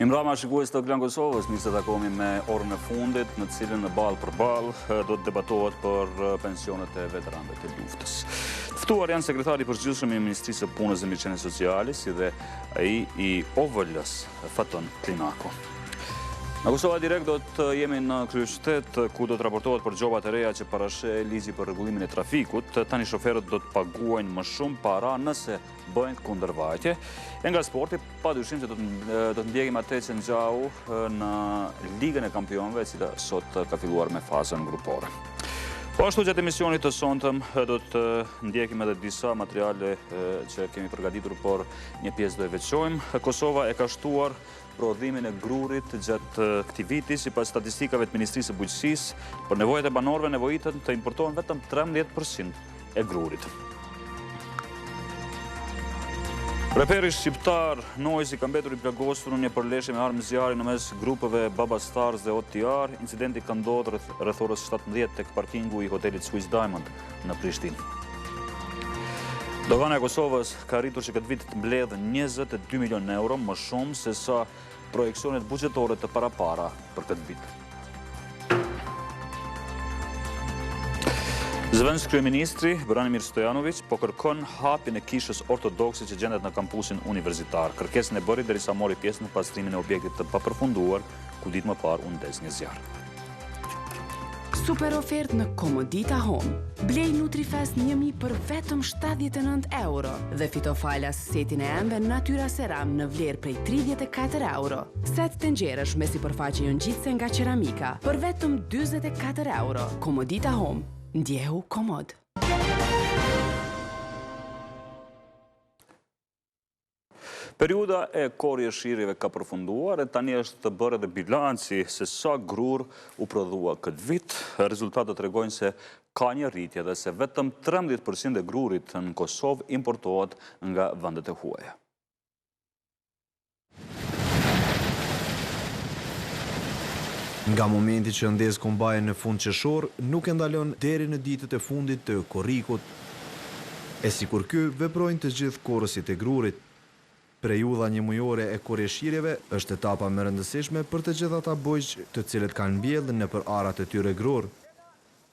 Imrama shikues të Klan Kosovës, mirë se takohemi me orën e fundit, në cilën në ballë për ballë do të debatohet për pensionet e veteranëve të luftës. Ftuar janë sekretari i përgjithshëm i Ministrisë së Punës dhe Mirëqenies Sociale, si dhe ai i OVL-s, Faton Klinako. Në Kosova Direkt do të jemi në kryeqytet ku do të raportohet për gjobat e reja që parasheh ligji për rregullimin e trafikut. Tani shoferët do të paguajnë më shumë para nëse bëjnë kundërvajtje. E nga sporti, padyshim se do të ndjekim atë që ngjau në Ligën e Kampionëve, e cila sot ka filluar me fazën grupore. Po ashtu gjatë emisionit të sonte do të ndjekim edhe disa materiale që kemi përgatitur, por një pjesë do e veçojmë. Kosova e ka shtuar prodhimin e grurit gjatë këtij viti, sipas statistikave të Ministrisë së Bujqësisë, për nevojat e banorëve nevojitet të importohen vetëm 13% e grurit. Reperi shqiptar Noizi ka mbetur i plagosur në një përleshje me armë zjarri në mes grupeve Baba Stars dhe OTR. Incidenti ka ndodhur rreth orës 17 tek parkingu i hotelit Swiss Diamond në Prishtinë. Dogana e Kosovës ka arritur që këtë vit të mbledhë 22 milion euro, më shumë se sa projekcionet buxhetore të parapara për këtë vit. Zëvendës kryeministri Branimir Stojanović po kërkon hapjen e kishës ortodokse që gjendet në kampusin universitar. Kërkesën e bëri derisa mori pjesë në pastrimin e objektit të papërfunduar, ku ditë më parë u ndes një zjarr. Super ofertë në Komodita Home. Blej Nutrifest 1000 për vetëm 79 euro dhe fito falas setin e ëmbël Natyra Ceram në vlerë prej 34 euro. Set tenxherësh me sipërfaqe jongjitse nga Ceramika për vetëm 44 euro. Komodita Home. Ndjehu komod. Periuda e korrjeshirjeve ka përfunduar e tani është të bërë edhe bilanci se sa grur u prodhua këtë vit. Rezultatet tregojnë se ka një rritje dhe se vetëm 13% e grurit në Kosovë importohet nga vendet e huaja. Nga momenti që ndes kombaje në fund qershor, nuk e ndalon deri në ditët e fundit të korrikut. E sikur ky veprojnë të gjithë korrësit e grurit. Periudha një mujore e korrjeshirjeve është etapa më rëndësishme për të gjithë ata bujq të cilët kanë mbjellë nëpër arat e tyre grur.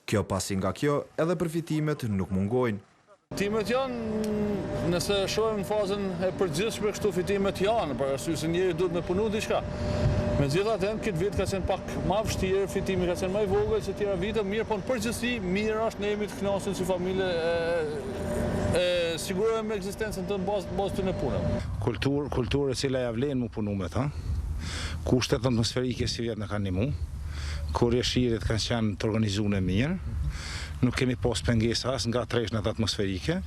Kjo pasi nga kjo, edhe përfitimet nuk mungojnë. Fitimet janë, nëse shohim në fazën e përgjithshme, kështu fitimet janë, për arsye se njëri duhet me punu diçka. Megjithatë, këtë vit ka qenë pak më vështirë, fitimi ka qenë më i vogël se tjera vite, mirë, po në përgjithësi mirë është ne jemi të kënaqur si familje sigurojmë ekzistencën të bazë të në punën. Kulturë e cila ja vlen mu punu me ta, kushtet atmosferike si vjetë në kanë nimu, korrjeshirjet kanë qenë të organizuar mirë, nuk kemi pas pengesa as nga treshnat atmosferike,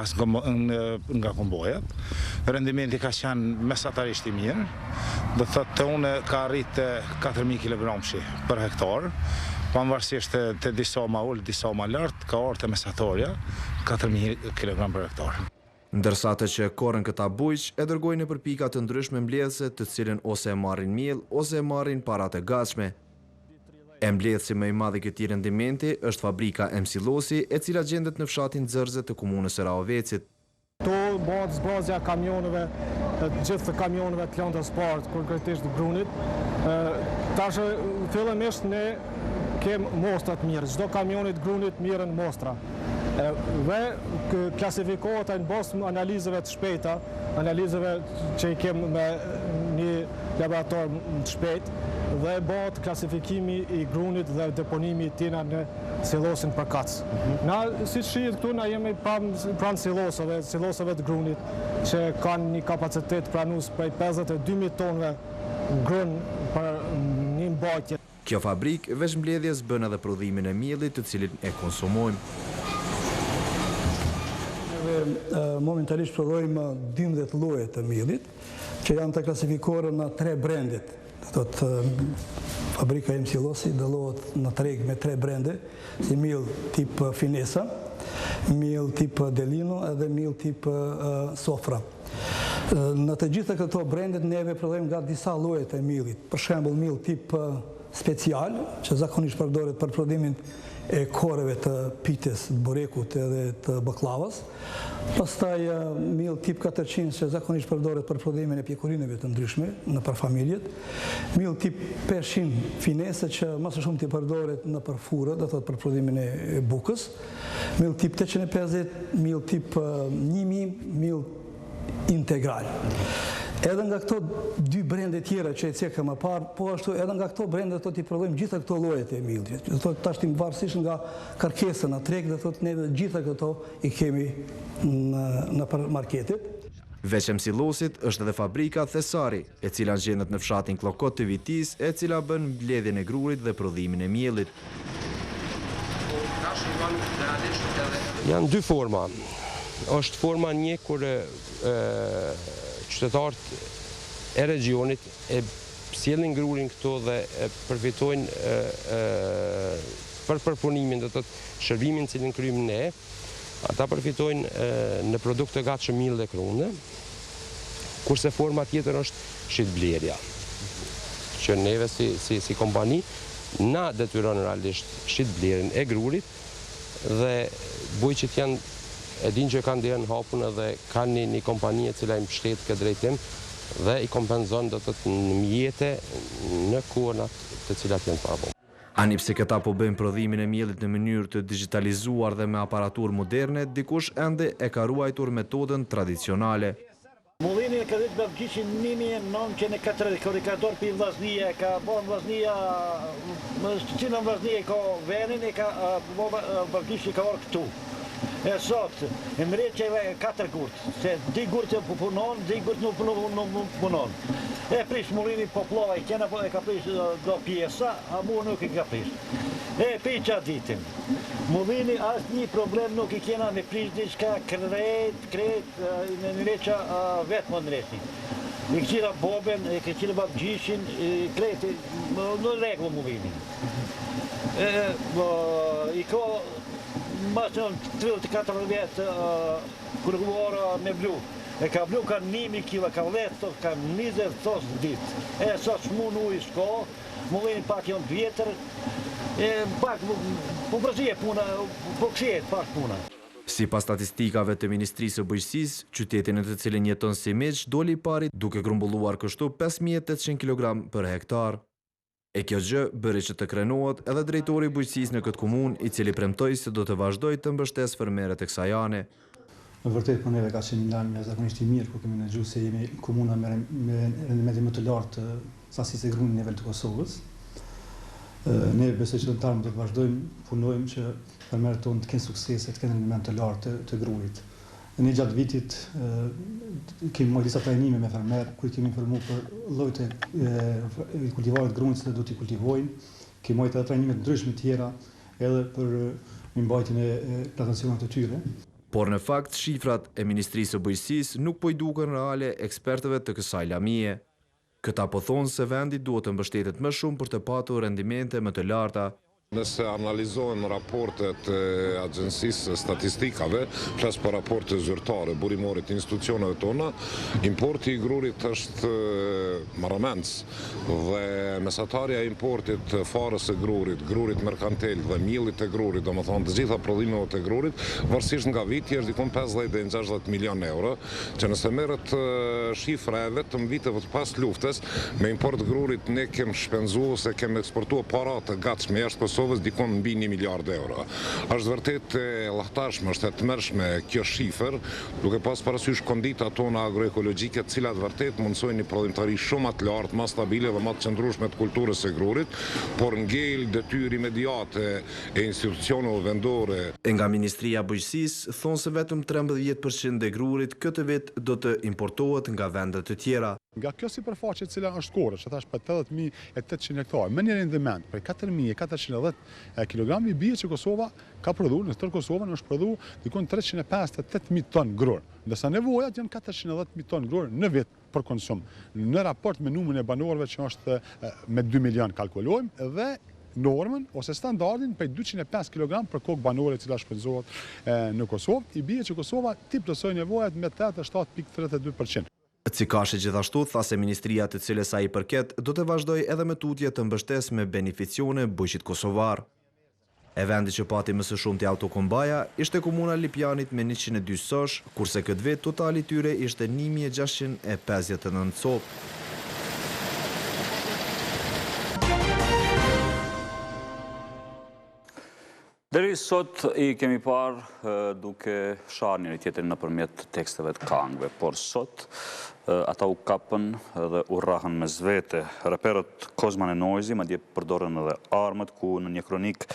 as nga kombojat. Rendimenti ka qenë mesatarisht i mirë, do thotë të une ka arrit 4000 kg për hektar, pavarësisht të disa ma ullë, disa ma lartë, ka orë të mesatorja, 4000 kg për hektar. Ndërsa të që korën këta bujq, e dërgojnë për pika të ndryshme mbledhëse të cilën ose e marrin miell, ose e marrin parat e gatshme. E mbledhësi më i madh i këtij rendimenti është fabrika Emsilosi, e cila gjendet në fshatin Xërze të komunës së Rahovecit. Kto bëhet zbrazja e kamioneve, të gjithë kamioneve të lëndës sport, konkretisht grunit. Tash fillimisht ne kem mostra të mirë. Çdo kamioni të grunit mirën mostra. Dhe klasifikohet në bazë analizave të shpejta, analizave që i kem me një laborator të shpejt, dhe bëhet klasifikimi i grunit dhe deponimi i tina në silosin për kac. Na, si shihet këtu, na jemi pranë silosave të grunit, që kanë një kapacitet pranues prej 52.000 tonëve grun për një mbajtje. Kjo fabrik veç mbledhjes bën edhe prodhimin e miellit të cilin e konsumojmë. Momentalisht prodhojmë 12 lloje të miellit, që janë të klasifikuar në 3 brendet. Fabrika Emsilosi dallohet në treg me 3 brende, si miell tip Finesa, miell tip Delino edhe miell tip Sofra. Në të gjitha këto brendet neve prodhojmë nga disa lloje të miellit. Për shembull, miell tip special, që zakonisht përdoret për prodhimin e koreve të pites, burekut edhe të baklavas. Pastaj miell tip 400 që zakonisht përdoret për prodhimin e pjekurinëve të ndryshme në për familjet. Miell tip 500 finese që më së shumti përdoret në për furë, do thotë për prodhimin e bukës. Miell tip 850, miell tip 1000, miell integral. Edhe nga këto dy brende tjera që e cekëm më parë, po ashtu edhe nga këto brende do t'i prodhojmë gjitha këto llojet e millit. Do thotë tash tim varësisht nga kërkesa në treg, do thotë ne gjitha këto i kemi në marketet. Veç e Msilosit është edhe fabrika Thesari, e cila gjendet në fshatin Klokot të Vitis, e cila bën mbledhjen e grurit dhe prodhimin e miellit. Janë dy forma. Është forma një kur qytetarët e regionit e sjellin grurin këtu dhe përfitojnë për përpunimin, do të thotë shërbimin cilin kryejmë ne, ata përfitojnë në produkte gatshëm miell dhe krunde, kurse forma tjetër është shitblerja, që neve si kompani na detyron realisht shitblerjen e grurit dhe bujqit janë e din që kanë derën hapun edhe kanë një kompani e cila i mbështet këtë drejtim dhe i kompenzon do të në mjete në kuonat të cilat janë para. Ani pse këta po bëjnë prodhimin e miellit në mënyrë të digitalizuar dhe me aparaturë moderne, dikush ende e ka ruajtur metodën tradicionale. Mullini ka dhënë bavgjishin 1904 korrikator për vllaznia, ka bën vllaznia, më cilën vllaznia ka venin e ka bavgjishi ka orë këtu. E sot, e mërët që e 4 gurt, se 2 gurt e punon, 2 gurt nuk punon. E prish mullini poplova, i kena e ka prish do pjesa, a mu nuk i ka prish. E pi qa ditin. Mullini asë një problem nuk i kena me prish diçka kret, në nëreqa vetë më nëreti. I këqira boben, i këqira babgjishin, kret, në regull mullini. I ko mas në 34 vjetë kërguara me blu. E ka blu ka 1.000 kg, ka vletë, ka 20 thos dit. E sot shmun u i shko, mullin pak janë vjetër, pak po përësie puna, po këshjet pak puna. Sipas statistikave të Ministrisë së Bujqësisë, qytetin në të cilin jeton Simiq doli i pari duke grumbulluar kështu 5800 kg për hektar. E kjo gjë bëri që të krenohet edhe drejtori i bujqësisë në këtë komunë, i cili premtoi se do të vazhdojë të mbështesë fermerët e kësaj ane. Në vërtet për neve ka qenë një lajm zakonisht i mirë, kur kemi ndëgjuar se jemi komuna me rendimente më të lartë të sasisë e grunit në nivel të Kosovës. Ne besoj që do të vazhdojmë punojmë që fermerët tonë të kenë suksese, të kenë rendiment të lartë të grurit. Ne gjatë vitit kemi marrë disa trajnime me fermerë, ku i kemi informuar për llojet e kultivarit grunit që do t'i kultivojnë. Kemi marrë edhe trajnime të ndryshme tjera edhe për mbajtjen e plantacioneve të tyre. Por në fakt, shifrat e Ministrisë së Bujqësisë nuk po i duken reale ekspertëve të kësaj lamie. Këta po thonë se vendi duhet të mbështetet më shumë për të patur rendimente më të larta. Nëse analizohen raportet e Agjensisë Statistikave, flas për raporte zyrtare, burimore të institucioneve tona, importi i grurit është marramendës dhe mesatarja e importit farës e grurit merkantil dhe miellit e grurit, domethënë të gjitha prodhimeve të grurit, varësisht nga viti është dikon 50 deri në 60 milion euro, që nëse merret shifra e vetëm viteve të pas luftës, me import grurit ne kemi shpenzuar se kemi eksportuar para të gatshme jashtë Kosovës dikon mbi 1 miliard euro. Është vërtet e llahtarshme, është e tmerrshme kjo shifër, duke pas parasysh konditat tona agroekologjike, të cilat vërtet mundsojnë një prodhimtari shumë më të lartë, më stabile dhe më të qëndrueshme të kulturës së grurit, por ngel detyrë imediate e institucioneve vendore. Nga Ministria e Bujqësisë thonë se vetëm 13% e grurit këtë vit do të importohet nga vende të tjera. Nga kjo sipërfaqe e cila është korë, që thash për 80.800 hektarë, me një rendiment për 4.410 kg, i bie që Kosova ka prodhuar, në tërë Kosovën është prodhuar dikon 358.000 ton grur, ndërsa nevojat janë 410.000 ton grur në vit për konsum. Në raport me numrin e banorëve që është me 2 milion kalkulojmë dhe normën ose standardin për 205 kg për kokë banore cila shpenzohet në Kosovë, i bie që Kosova ti plotësoj nevojat me 87.32%. Cikashi gjithashtu tha se ministria të cilës ai përket do të vazhdojë edhe me tutje të mbështesë me beneficione bujqit kosovar. E vendi që pati më së shumti autokombaja ishte komuna Lipjanit me 102 sosh, kurse këtë vit totali tyre ishte 1659 copë. Deri sot I kemi parë duke sharë njëri tjetrin nëpërmjet teksteve të këngëve, por sot ata u kapën dhe u rrahën mes vete. Raperët Kozman e Noizi madje përdorën edhe armët, ku në një kronik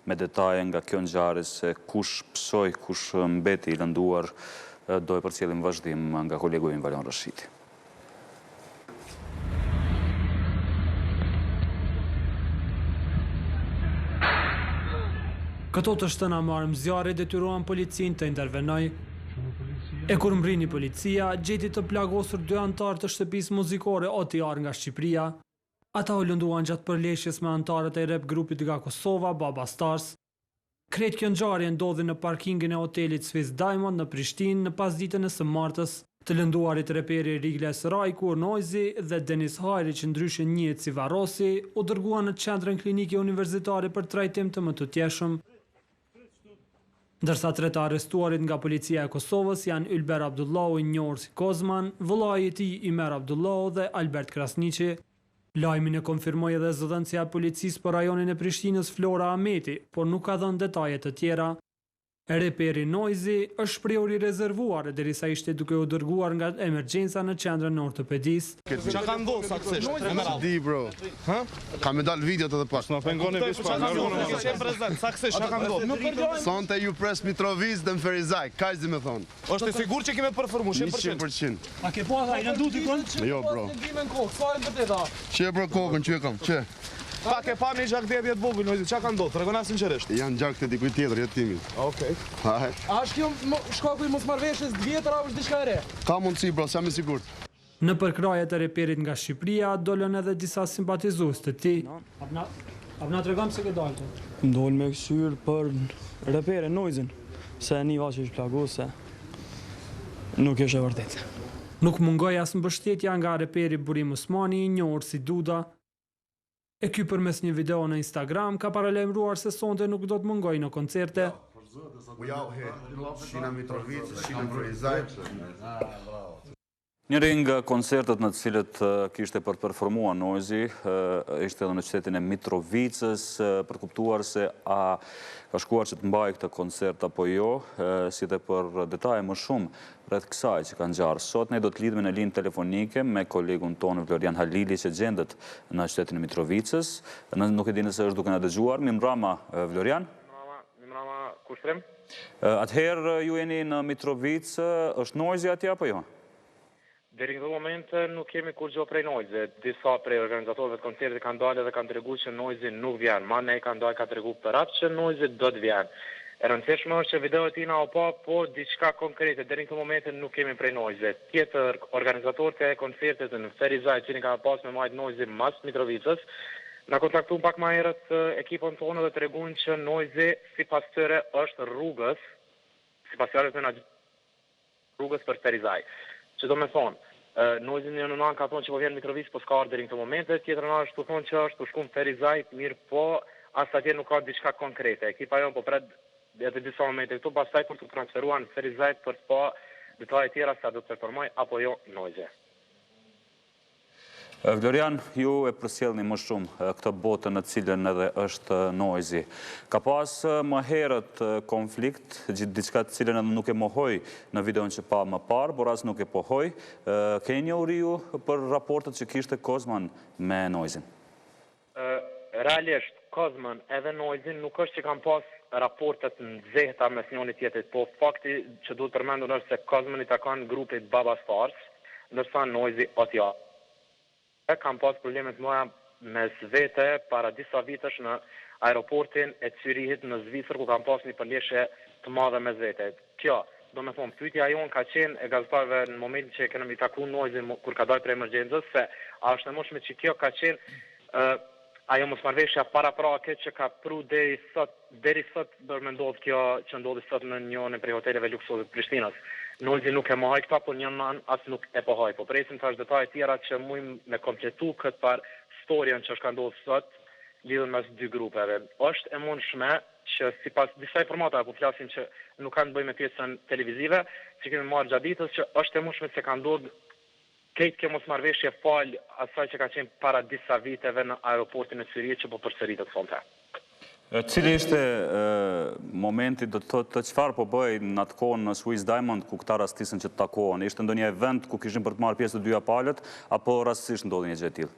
me detaje nga kjo ngjarje se kush psoi, kush mbeti I lënduar, do e përcjellim vazhdim nga kolegu im Valion Rashidi. Këto të shtëna marëm zjarë detyruan policin të intervenoj. E kur mbrini policia, gjeti të plagosur 2 antarë të shtëpisë muzikore OTR nga Shqipëria. Ata u lënduan gjatë përleshjes me antarët e rap grupit Klan Kosova, Baba Stars. Krejt kjo ngjarje ndodhi në parkingin e hotelit Swiss Diamond në Prishtinë në pasditën e së martës. Të lënduarit reperi Rigles Rajku Noizi dhe Denis Hajri, që ndryshe njihet si Varrosi, u dërguan në qendrën klinike universitare për trajtim të mëtutjeshëm. Ndërsa 3 të arrestuarit nga policia e Kosovës janë Ylber Abdullahu, I njohur si Kozman, vëllai I tij Imer Abdullahu dhe Albert Krasniqi. Lajmin e konfirmoi edhe zëdhënësia e policisë për rajonin e Prishtinës Flora Ahmeti, por nuk ka dhënë detaje të tjera. Reperi Noizi është shprehur I rezervuar derisa ishte duke u dërguar nga emergjenca në qendrën e ortopedisë. Çka ka ndodhur saktësisht? Di bro. Hë? Ka më dal videot edhe pas. Na pengoni veç pas. Saktësisht çka ka ndodhur? Sonte ju pres Mitrovic dhe Ferizaj, kaq di më thon. Është e sigurt që kemi performuar 100%. A ke po ai na duti kon? Jo bro. Çe bro kokën çe kam? Çe? Pak e pam një gjakdetje të vogël, Noizi, çka ka ndodhur? Tregona sinqerisht. Janë gjakte dikujt tjetër, jetimi. Okej. Haj. A është kjo shkaku I mosmarrveshjes të vjetër apo është diçka e re? Ka mundësi, bro, jam I sigurt. Në përkrajet e reperit nga Shqipëria dolën edhe disa simpatizues të tij. Na tregon se ke dalë. Ndol me këshyr për reperin Noizin, se një që është plagose. Nuk është e vërtetë. Nuk mungoi as mbështetja nga reperi Burim Osmani, I njohur si Duda. E ky përmes një video në Instagram ka paralajmëruar se sonte nuk do të mungoj në koncerte. Njëri nga koncertet në të cilët kishte për të performuar Noizi ishte edhe në qytetin e Mitrovicës, për kuptuar se a ka shkuar që të mbaj këtë koncert apo jo, si dhe për detaje më shumë rreth kësaj që ka ngjarë sot. Ne do të lidhemi në linjë telefonike me kolegun tonë Vlorian Halili që gjendet në qytetin e Mitrovicës. Nuk e di nëse është duke na dëgjuar. Mirëmbrëma Vlorian. Mirëmbrëma kushtrim. Atëherë ju jeni në Mitrovicë, është Noizi atje apo jo? Deri në këtë moment nuk kemi kur gjë prej Noizi. Disa prej organizatorëve të koncertit kanë dalë dhe kanë treguar që Noizi nuk vjen. Mandej kanë dalë ka treguar për atë që Noizi do të vjen. E rëndësishme është që videot tina o po diçka konkrete. Deri në këtë moment nuk kemi prej Noizi. Tjetër organizatorët e koncertit në Ferizaj, që ka pas me majt Noizi mas Mitrovicës, na kontaktuan pak më herët ekipon tonë dhe treguan që Noizi sipas tyre është rrugës, sipas fjalës në rrugës për Ferizaj. Që do me thonë, Noizi një nënan ka thonë që po vjen Mitrovic, po s'ka ardhur deri në këtë moment, tjetër nëna është të thonë që është të shkuar në Ferizaj, mirë po, as atje nuk ka diçka konkrete. Ekipa jonë po pret edhe disa momente këtu, pastaj për të transferuar në Ferizaj për të pa detaje tjera sa do të performoj apo jo Noizi. Vlorian, ju e përsjellni më shumë këtë botën në cilën edhe është Noizi. Ka pas më herët konflikt, diçka të cilën edhe nuk e mohoj në videon që pa më parë, por as nuk e pohoj. Keni njohuri ju për raportet që kishte Kozman me Noizin? Realisht, Kozman edhe Noizin nuk është që kanë pas raportet në zehta mes njëri tjetrit, po fakti që duhet përmendur është se Kozman I takon grupit Baba Stars, ndërsa Noizi atje. Kam pas problemet moja mes vete para disa vitesh në aeroportin e Zyrihit në Zvicër, ku kam pas një përleshje të madhe mes vete. Kjo, do me thonë, pyetja jonë ka qenë e gazetarëve në momentin që kemi takuar Noizin kur ka dalë për emergjencës, se a është e mundshme që kjo ka qenë ajo mosmarrveshja paraprake që ka pru deri sot bërë me ndodh kjo që ndodhi sot në njërin prej hoteleve luksoze të Prishtinës. Nolzi nuk e mohoj këta, por një anë as nuk e pohoj. Po presim tash detaje tjera që mujmë me kompletu këtë par storjen që është ka ndodhur sot lidhur mes dy grupeve. Është e mundshme që sipas disa informata po flasim që nuk kanë të bëjë me pjesën televizive, që kemi marrë gjatë ditës që është e mundshme se ka ndodhur këtë kjo mosmarrveshje fal asaj që ka qenë para disa viteve në aeroportin e Syrisë që po përsëritet sonte. Cili ishte momenti, do të thotë, çfarë po bëj në atë kohë në Swiss Diamond ku këta rastisën që të takohen? Ishte ndonjë event ku kishin për të marrë pjesë të dyja palët apo rastësisht ndodhi një gjë e tillë?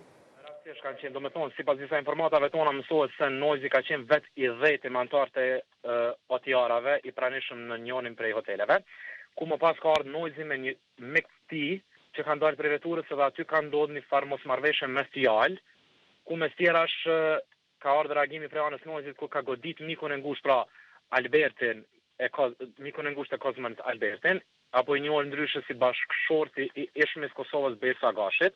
Rastësisht kanë qenë, domethënë, sipas disa informatave tona mësohet se Noizi ka qenë vetë i 10 me anëtarët e otjarave i pranishëm në njërin prej hoteleve, ku më pas ka ardhur Noizi me një mik të tij që kanë dalë prej veturës dhe aty ka ndodhur një farë mosmarrveshje mes fjalë, ku mes tjerash ka ardhur reagimi prej anës Noizit ku ka godit mikun e ngushtë pra Albertin, mikun e ngushtë e Kozmën Albertin, apo i njohur ndryshe si bashkëshorti i ishmit Kosovës Bersa Gashit.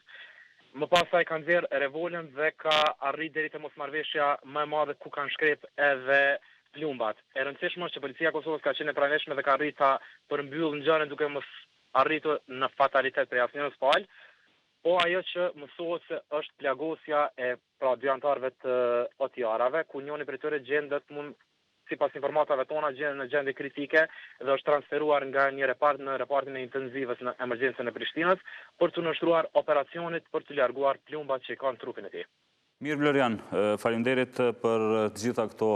Më pasaj kanë nxjerrë revolën dhe ka arrit deri te mosmarrveshja më e madhe ku kanë shkrep edhe plumbat. E rëndësishme është që policia e Kosovës ka qenë e pranishme dhe ka arritur ta përmbyll ngjarjen duke mos arritur në fatalitet për asnjërs palë. Po ajo që mësohet se është plagosja e pra dy anëtarëve të otjarave, ku njëri prej tyre gjendet sipas informatave tona gjendet në gjendje kritike dhe është transferuar nga një repart në repartin e intenzivës në emergjencën e Prishtinës për të nështruar operacionit për të larguar plumbat që i kanë trupin e tij. Mirë Vlerian, faleminderit për të gjitha këto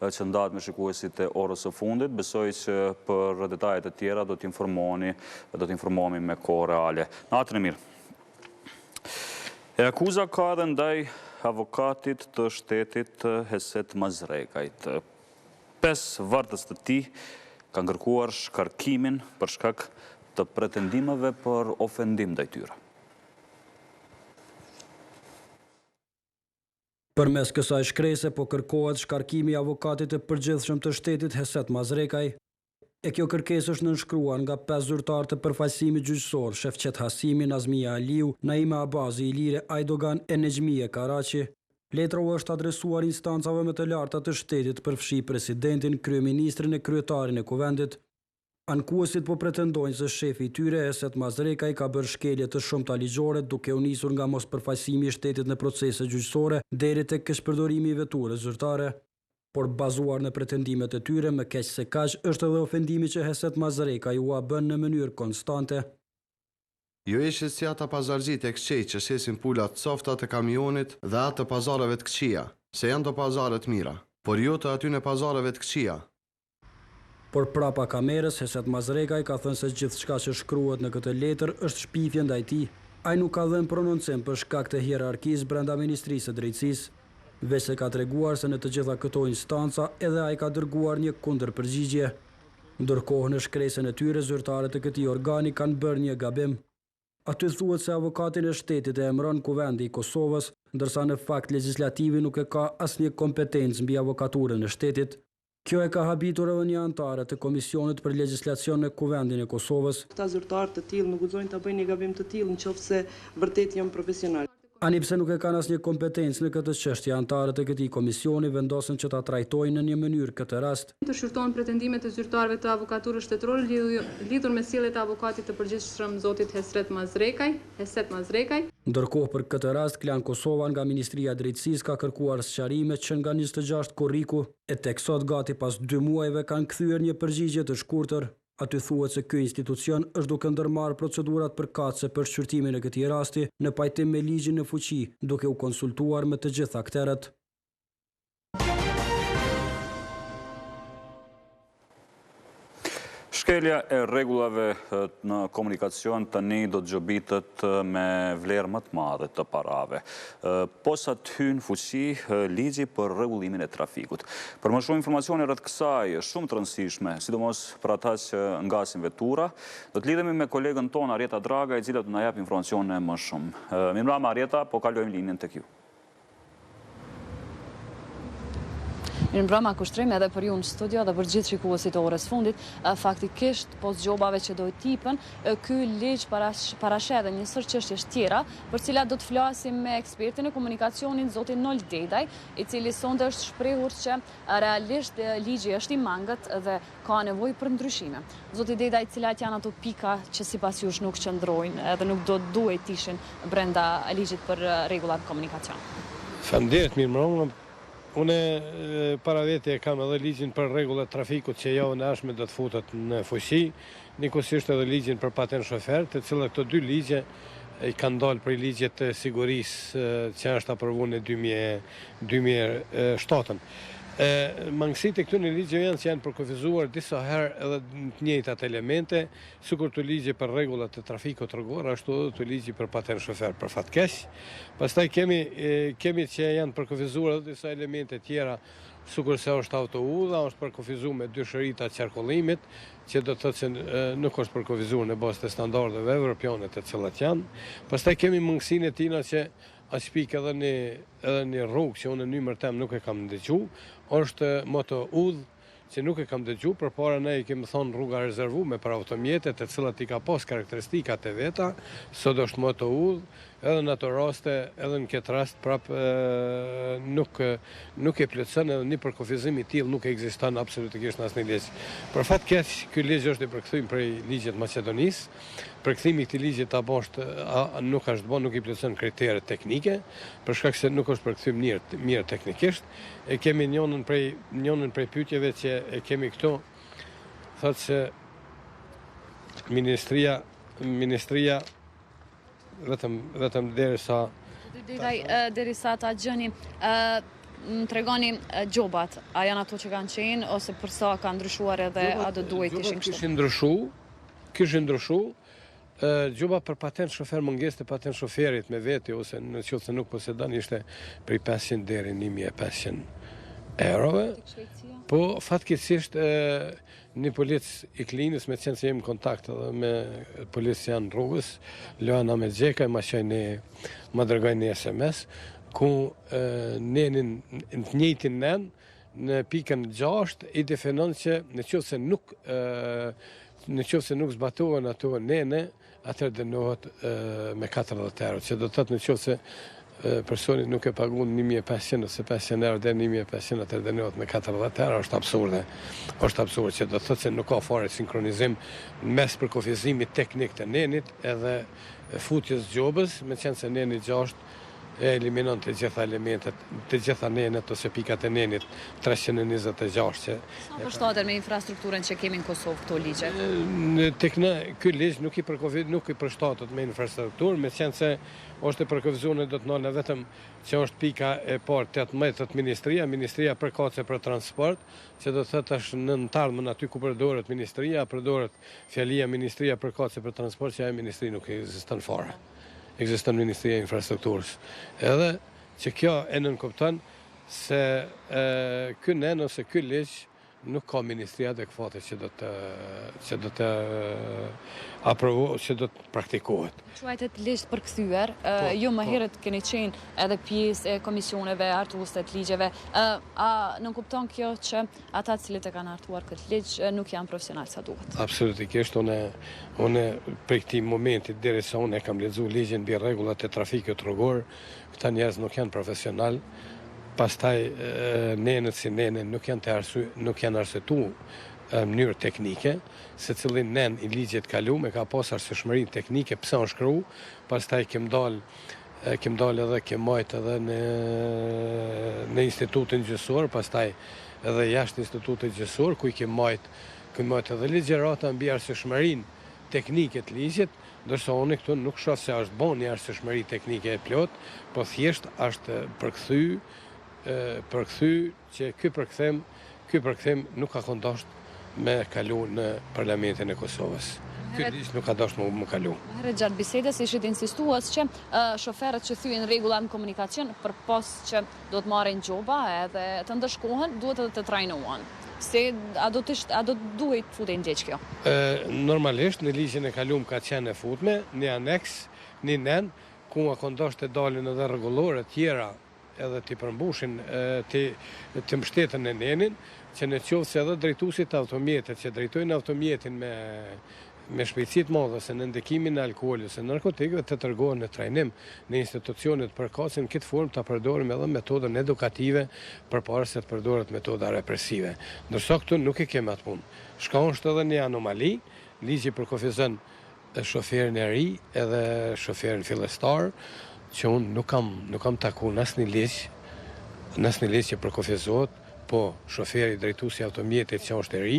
që ndahet me shikuesit e orës së fundit. Besoj që për detajet e tjera do t'informohemi me kohë reale. Natën e mirë. E akuza ka edhe ndaj avokatit të shtetit Heset Mazrekajt. 5 vartës të tij kanë kërkuar shkarkimin për shkak të pretendimeve për ofendim ndaj tyre. Përmes kësaj shkrese po kërkohet shkarkimi i avokatit të përgjithshëm të shtetit Heset Mazrekaj. E kjo kërkesë është nënshkruar nga 5 zyrtarë të përfaqësimit gjyqësor, Shefqet Hasimi, Nazmia Aliu, Naima Abazi, Ilire Ajdogan e Nexhmije Karaçi. Letra u është adresuar instancave më të larta të shtetit përfshi presidentin, kryeministrin e kryetarin e kuvendit. Ankuesit po pretendojnë se shefi i tyre, Heset Mazrekaj, ka bërë shkelje të shumta ligjore duke u nisur nga mospërfaqësimi i shtetit në procese gjyqësore deri tek keqpërdorimi i veturës zyrtare. Por bazuar në pretendimet e tyre, më keq se kaq është edhe ofendimi që Heset Mazrekaj u bën në mënyrë konstante. Jo ishte si ata pazargjit e këqej që shesin pulat softa të kamionit dhe atë të pazareve të këqija, se janë të pazaret mira, por jo të aty në pazareve të këqija. Por prapa kamerës, Heset Mazrekaj ka thënë se gjithçka që shkruhet në këtë letër është shpifje ndaj tij. Ai nuk ka dhënë prononcim për shkak të hierarkisë brenda Ministrisë së Drejtësisë. Veç se ka treguar se në të gjitha këto instanca edhe ai ka dërguar një kundërpërgjigje. Ndërkohë në shkresën e tyre zyrtarët e këtij organi kanë bërë një gabim. Aty thuhet se avokatin e shtetit e emëron Kuvendi i Kosovës, ndërsa në fakt legjislativi nuk e ka asnjë kompetencë mbi avokaturën e shtetit. Kjo e ka habitur edhe një anëtare të Komisionit për Legjislacion në Kuvendin e Kosovës. Këta zyrtarë të tillë nuk guxojnë ta bëjnë një gabim të tillë nëse vërtet janë profesional. Ani pse nuk e kanë asnjë kompetencë në këtë çështje, anëtarët e këtij komisioni vendosën që ta trajtojnë në një mënyrë këtë rast. Të shqyrtohen pretendimet e zyrtarëve të avokaturës shtetërore lidhur me sjelljet e avokatit të përgjithshëm zotit Heset Mazrekaj. Ndërkohë për këtë rast Klan Kosova nga Ministria e Drejtësisë ka kërkuar sqarime që nga 26 korriku e tek sot gati pas 2 muajve kanë kthyer një përgjigje të shkurtër. Aty thuhet se ky institucion është duke ndërmarrë procedurat përkatëse për shqyrtimin e këtij rasti në pajtim me ligjin në fuqi, duke u konsultuar me të gjithë aktorët. Shkelja e rregullave në komunikacion tani do të gjobitet me vlerë më të madhe të parave. Posa të hynë fuqi ligji për rregullimin e trafikut. Për më shumë informacione rreth kësaj shumë të rëndësishme, sidomos për ata që ngasin vetura, do të lidhemi me kolegën tonë Arjeta Draga, e cila do na jap informacione më shumë. Mirëmbrëma Arjeta, po kalojmë linjën tek ju. Mirëmbrëma, kushtrim edhe për ju në studio dhe për gjithë shikuesit e orës fundit, faktikisht pos gjobave që do tipen, ky ligj parashet edhe një sër çështjesh tjera, për cilat do të flasim me ekspertin e komunikacionit zotin Nol Dedaj, i cili sonde është shprehur që realisht ligji është i mangët dhe ka nevojë për ndryshime. Zoti Dedaj, cilat janë ato pika që sipas jush nuk qëndrojnë edhe nuk do duhet të ishin brenda ligjit për rregullat komunikacion? Faleminderit, mirëmbrëma. Unë para vete kam edhe ligjin për rregullat trafikut që javën e ardhshme do të futet në fuqi, njëkohësisht edhe ligjin për patent shofer, të cilat këto dy ligje i kanë dalë prej ligjet të sigurisë që është aprovuar në 2007. Mangësitë e këtyre ligjeve janë që janë përkufizuar disa herë edhe të njëjtat elemente, sikur të ligje për rregullat e trafikut rrugor, ashtu edhe të ligji për patent shofer për fatkeq. Pastaj kemi që janë përkufizuar edhe disa elemente tjera, sikur se është autoudha, është përkufizuar me dyshërita qarkullimit, që do të thotë se nuk është përkufizuar në bazë të standardeve evropiane të cilat janë. Pastaj kemi mangësinë e tina që shpik edhe një rrugë që unë në emër tem nuk e kam ndëgju, është motoudhë që nuk e kam dëgju, përpara ne i kemi thonë rruga rezervuar për automjetet të cilat i ka pas karakteristikat e veta, sot është motoudhë, edhe në ato raste, edhe në këtë rast prap nuk e plotson edhe një përkufizim i tillë nuk ekziston absolutikisht në asnjë ligj. Për fat keq, ky ligj është i përkthyer prej ligjit Maqedonisë. Përkthimi i këtij ligji nuk është bën, nuk i plotson kriteret teknike, për shkak se nuk është përkthyer mirë teknikisht. E kemi njënën prej pyetjeve që e kemi këtu, thotë se ministria vetëm derisa derisa ta gjeni më tregoni gjobat, a janë ato që kanë qenë ose përsa ka ndryshuar edhe a do duhet të ishin kështu? Kishin ndryshu. Gjoba për patent shofer, mungesë të patent shoferit me veti ose në qoftë se nuk posedon ishte prej 500 deri 1500 eurove. Po fatkeqësisht një polic i Klinës, me qenë se jemi në kontakt edhe me policë janë rrugës, Loana me Gjeka, ma qajnë ma dërgojnë një SMS, ku nenin në të njëjtin nen, në pikën 6, i definon që në qoftë se nuk zbatohen ato nene, atër dënohet me 40 euro, që do të thotë në qoftë se personi nuk e pagun 1500 ose 500 euro dhe 1500 atër dënohet me 40 euro, është absurde. Është absurde që do të thotë se nuk ka fare sinkronizim mes përkufizimit teknik të nenit edhe futjes gjobës, me qenë se neni 6 e eliminon të gjitha elementet, të gjitha nenet ose pikat e nenit 326 që... Sa përshtatet me infrastrukturën që kemi në Kosovë këto ligje? Ky ligj nuk i përshtatet me infrastrukturën, me qenë se është e përkufizuar do të nëllë vetëm që është pika e parë 18 ministria përkatëse për transport, që do të thotë është në nëntarmën aty ku përdoret ministria, përdoret fjalia ministria përkatëse për transport, që ajo ministri nuk ekziston fare. Ekziston Ministria e Infrastrukturës. Edhe që kjo e nënkupton se ky nen ose ky ligj nuk ka ministri adekuate që do të aprovohet, që do të praktikohet. Quajtet ligj përkthyer, ju më herët keni qenë edhe pjesë e komisioneve hartuese të ligjeve. A nënkupton kjo që ata të cilët e kanë hartuar këtë ligj nuk janë profesional sa duhet? Absolutikisht, unë prej këtij momenti derisa unë kam lexuar ligjin mbi rregullat e trafikut rrugor, këta njerëz nuk janë profesional. Pastaj nenët si nene nuk janë arsyetuar në mënyrë teknike, se cilin nen i ligjit kaluam ka pas arsyeshmëri teknike pse është shkruar, pastaj kem dalë edhe kem marrë edhe në institutin gjyqësor, pastaj edhe jashtë institutit gjyqësor ku i kem marrë edhe ligjërata mbi arsyeshmërinë teknike të ligjit, ndërsa unë këtu nuk shoh se është bën një arsyeshmëri teknike e plot, po thjesht është përkthy që ky përkthim nuk ka kundosht me kalu në Parlamentin e Kosovës. Ky ligj nuk ka dashur më kalu. Herë gjatë bisedës ishit insistues që shoferët që thyen rregulla në komunikacion përpas që do të marrin gjoba edhe të ndëshkohen, duhet edhe të trajnohen. A do duhet të futen gjë kjo? Normalisht në ligjin e kaluam ka qenë e futme, një aneks, një nen, ku ka kundosht të dalin edhe rregullore tjera edhe t'i përmbushin të mbështetën e nenin, që në qoftë se edhe drejtuesit automjetet që drejtojnë automjetin me shpejtësi të madhe ose në ndikimin e alkoolit ose narkotikëve të tërgohen në trajnim në institucionet përkatëse në këtë formë ta përdorim edhe metodën edukative përpara se të përdoret metoda represive. Ndërsa këtu nuk e kemi atë punë. Shka është edhe një anomali, ligji përkufizon shoferin e ri edhe shoferin fillestar, që unë nuk kam taku në asnjë ligj që përkufizohet, po shoferi drejtuesi automjetit që është e ri,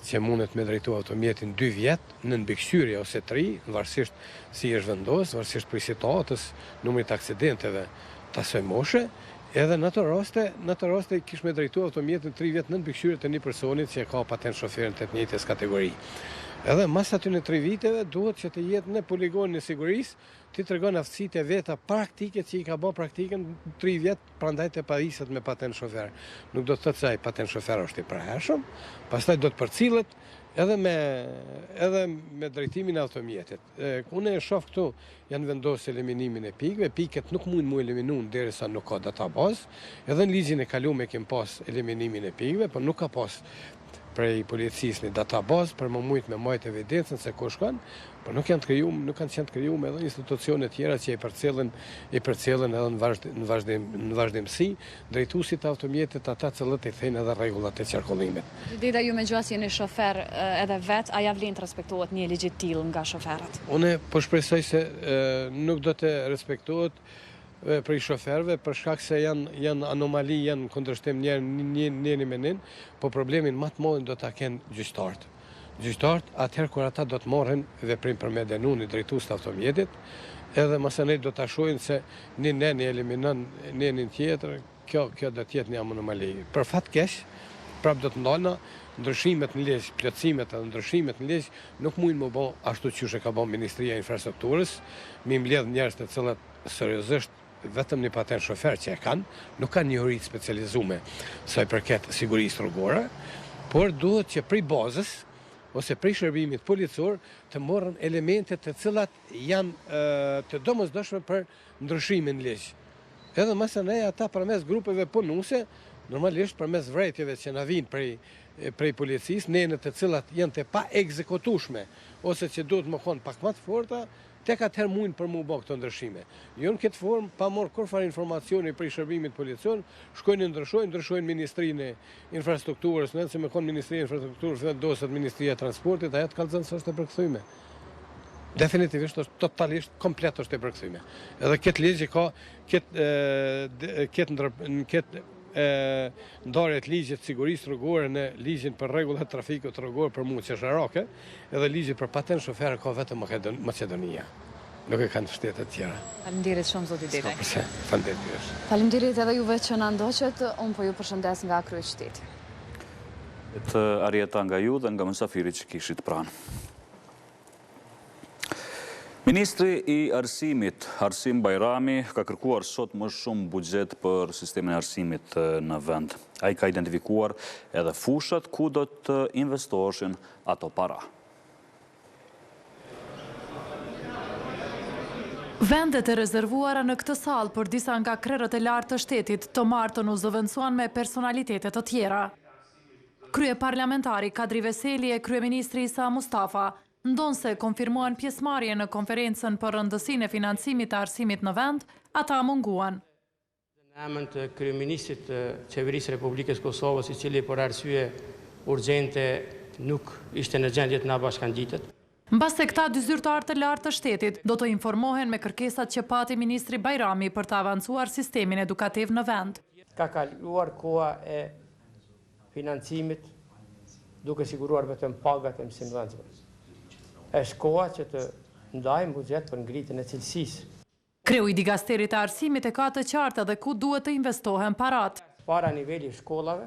që mundet me drejtu automjetin 2 vjet në nënbikëqyrje ose 3, varësisht si është vendos, varësisht për situatës, numrit aksidenteve të asaj moshe, edhe në të raste kish me drejtu automjetin 3 vjet në nënbikëqyrje të një personit që ka patent shoferin të njëjtës kategori. Edhe mas aty në 3 viteve duhet që të jetë në poligonin e sigurisë, ti tregon aftësitë e veta praktike që i ka bërë praktikën 3 vjet, prandaj të padiset me patent shofer. Nuk do të thotë se ai patent shofer është i prahershëm, pastaj do të përcillet edhe me drejtimin e automjetit. Unë e shoh këtu janë vendosur eliminimin e pikëve, piket nuk mund mu eliminuar derisa nuk ka databazë. Edhe në ligjin e kaluar kem pas eliminimin e pikëve, por nuk ka pas prej policisë një databazë për më mujt me majt evidencën se ku shkon, por nuk kanë qenë të krijuar edhe institucione tjera që i përcjellin edhe në vazhdimsi drejtuesit të automjetit ata cilët i thënë edhe rregullat e qarkullimit. Dita ju me gjua si jeni shofer edhe vet, a ja vlen të respektohet një ligj i tillë nga shoferët? Unë po shpresoj se nuk do të respektohet për i shoferve, për shkak se janë anomali, janë kundërshtim njëri me njën, po problemin më të madh do ta kenë gjyqtarët. Gjyqtarët atëherë kur ata do të marrin veprim për me denu një drejtues të automjetit, edhe masanej do ta shohin se një nen i eliminon nenin tjetër, kjo do të jetë një anomali. Për fat keq, prap do të ndalna ndryshimet në ligj, plotësimet edhe ndryshimet në ligj nuk mundin më bë ashtu siç e ka bën Ministria e Infrastrukturës, mi mbledh njerëz të cilët seriozisht vetëm një patent shofer që e kanë, nuk kanë një uri specializume sa i përket sigurisë rrugore, por duhet që prej bazës ose prej shërbimit policor të morën elementet të cilat janë të domosdoshme për ndryshimin në ligj. Edhe masanej ata përmes grupeve punuese, normalisht përmes vërejtjeve që na vijnë prej policisë, nenet të cilat janë të pa ekzekutueshme ose që duhet më konë pak më të forta, tek atëherë mundin për mu bë këto ndryshime. Jo në këtë formë, pa marrë kurfar informacioni për shërbimit policor, shkojnë ndryshojnë Ministrinë e Infrastrukturës, nëse me konë Ministria e Infrastrukturës, vendoset Ministria e Transportit, ajo të kallëzon se është e përkthyme. Definitivisht është totalisht komplet është e përkthyme. Edhe këtë ligj ka këtë ndarjet ligjit sigurisë rrugore në ligjin për rregullat e trafikut rrugor për mua qesharake, edhe ligjit për patent shofer ka vetëm Maqedonia. Nuk e kanë shtetet tjera. Faleminderit shumë zoti Dedaj. Faleminderit. Faleminderit edhe juve që na ndoqët, unë po ju përshëndes nga kryeqyteti. Të arjeta nga ju dhe nga mësafirit që kishit pranë. Ministri i Arsimit, Arsim Bajrami, ka kërkuar sot më shumë buxhet për sistemin e arsimit në vend. Ai ka identifikuar edhe fushat ku do të investoheshin ato para. Vendet e rezervuara në këtë sallë për disa nga krerët e lartë të shtetit të martën u zëvendësuan me personalitetet të tjera. Krye parlamentari Kadri Veseli e kryeministri Isa Mustafa ndonë se konfirmuan pjesëmarrje në konferencën për rëndësinë e financimit të arsimit në vend, ata munguan. Në emën të kryeministrit të Qeverisë Republikës Kosovës, i cili për arsye urgjente nuk ishte në gjendje të na bashkangjitet. Mbas se këta dy zyrtarë të lartë të shtetit do të informohen me kërkesat që pati ministri Bajrami për të avancuar sistemin edukativ në vend. Ka kaluar koha e financimit duke siguruar vetëm pagat e mësimdhënësve. Është koha që të ndajmë buxhet për ngritjen e cilësisë. Kreu i digasterit të arsimit e ka të qartë edhe ku duhet të investohen parat. Para niveli shkollave,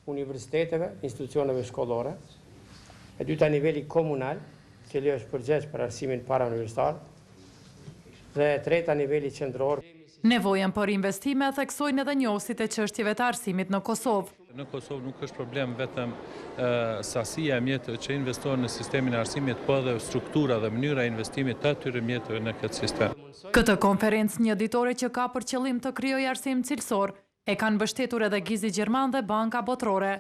universiteteve, institucioneve shkollore, e dyta niveli komunal, cili është përgjegjës për arsimin para universitar, dhe e treta niveli qendror. Nevojën për investime theksojnë edhe njohësit e çështjeve të arsimit në Kosovë. Në Kosovë nuk është problem vetëm sasia e mjetëve që investohen në sistemin e arsimit, po edhe struktura dhe mënyra e investimit të atyre mjetëve në këtë sistem. Këtë konferencë një ditore që ka për qëllim të krijojë arsim cilësor, e kanë mbështetur edhe Gizi Gjerman dhe Banka Botërore.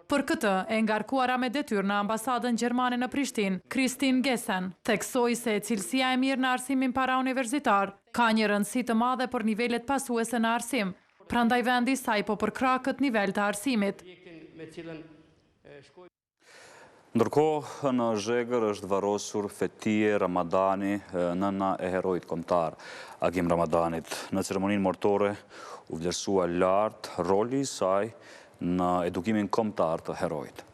Për këtë, e ngarkuara me detyrë në ambasadën gjermane në Prishtinë, Kristin Gesen, theksoi se cilësia e mirë në arsimin parauniversitar ka një rëndësi të madhe për nivelet pasuese në arsim. Prandaj vendi i saj po përkrah këtë nivel të arsimit. Ndërkohë, në Zhegër është varrosur Fetije Ramadani, nëna e herojit kombëtar Agim Ramadanit. Në ceremoninë mortore u vlerësua lart roli i saj në edukimin kombëtar të herojit.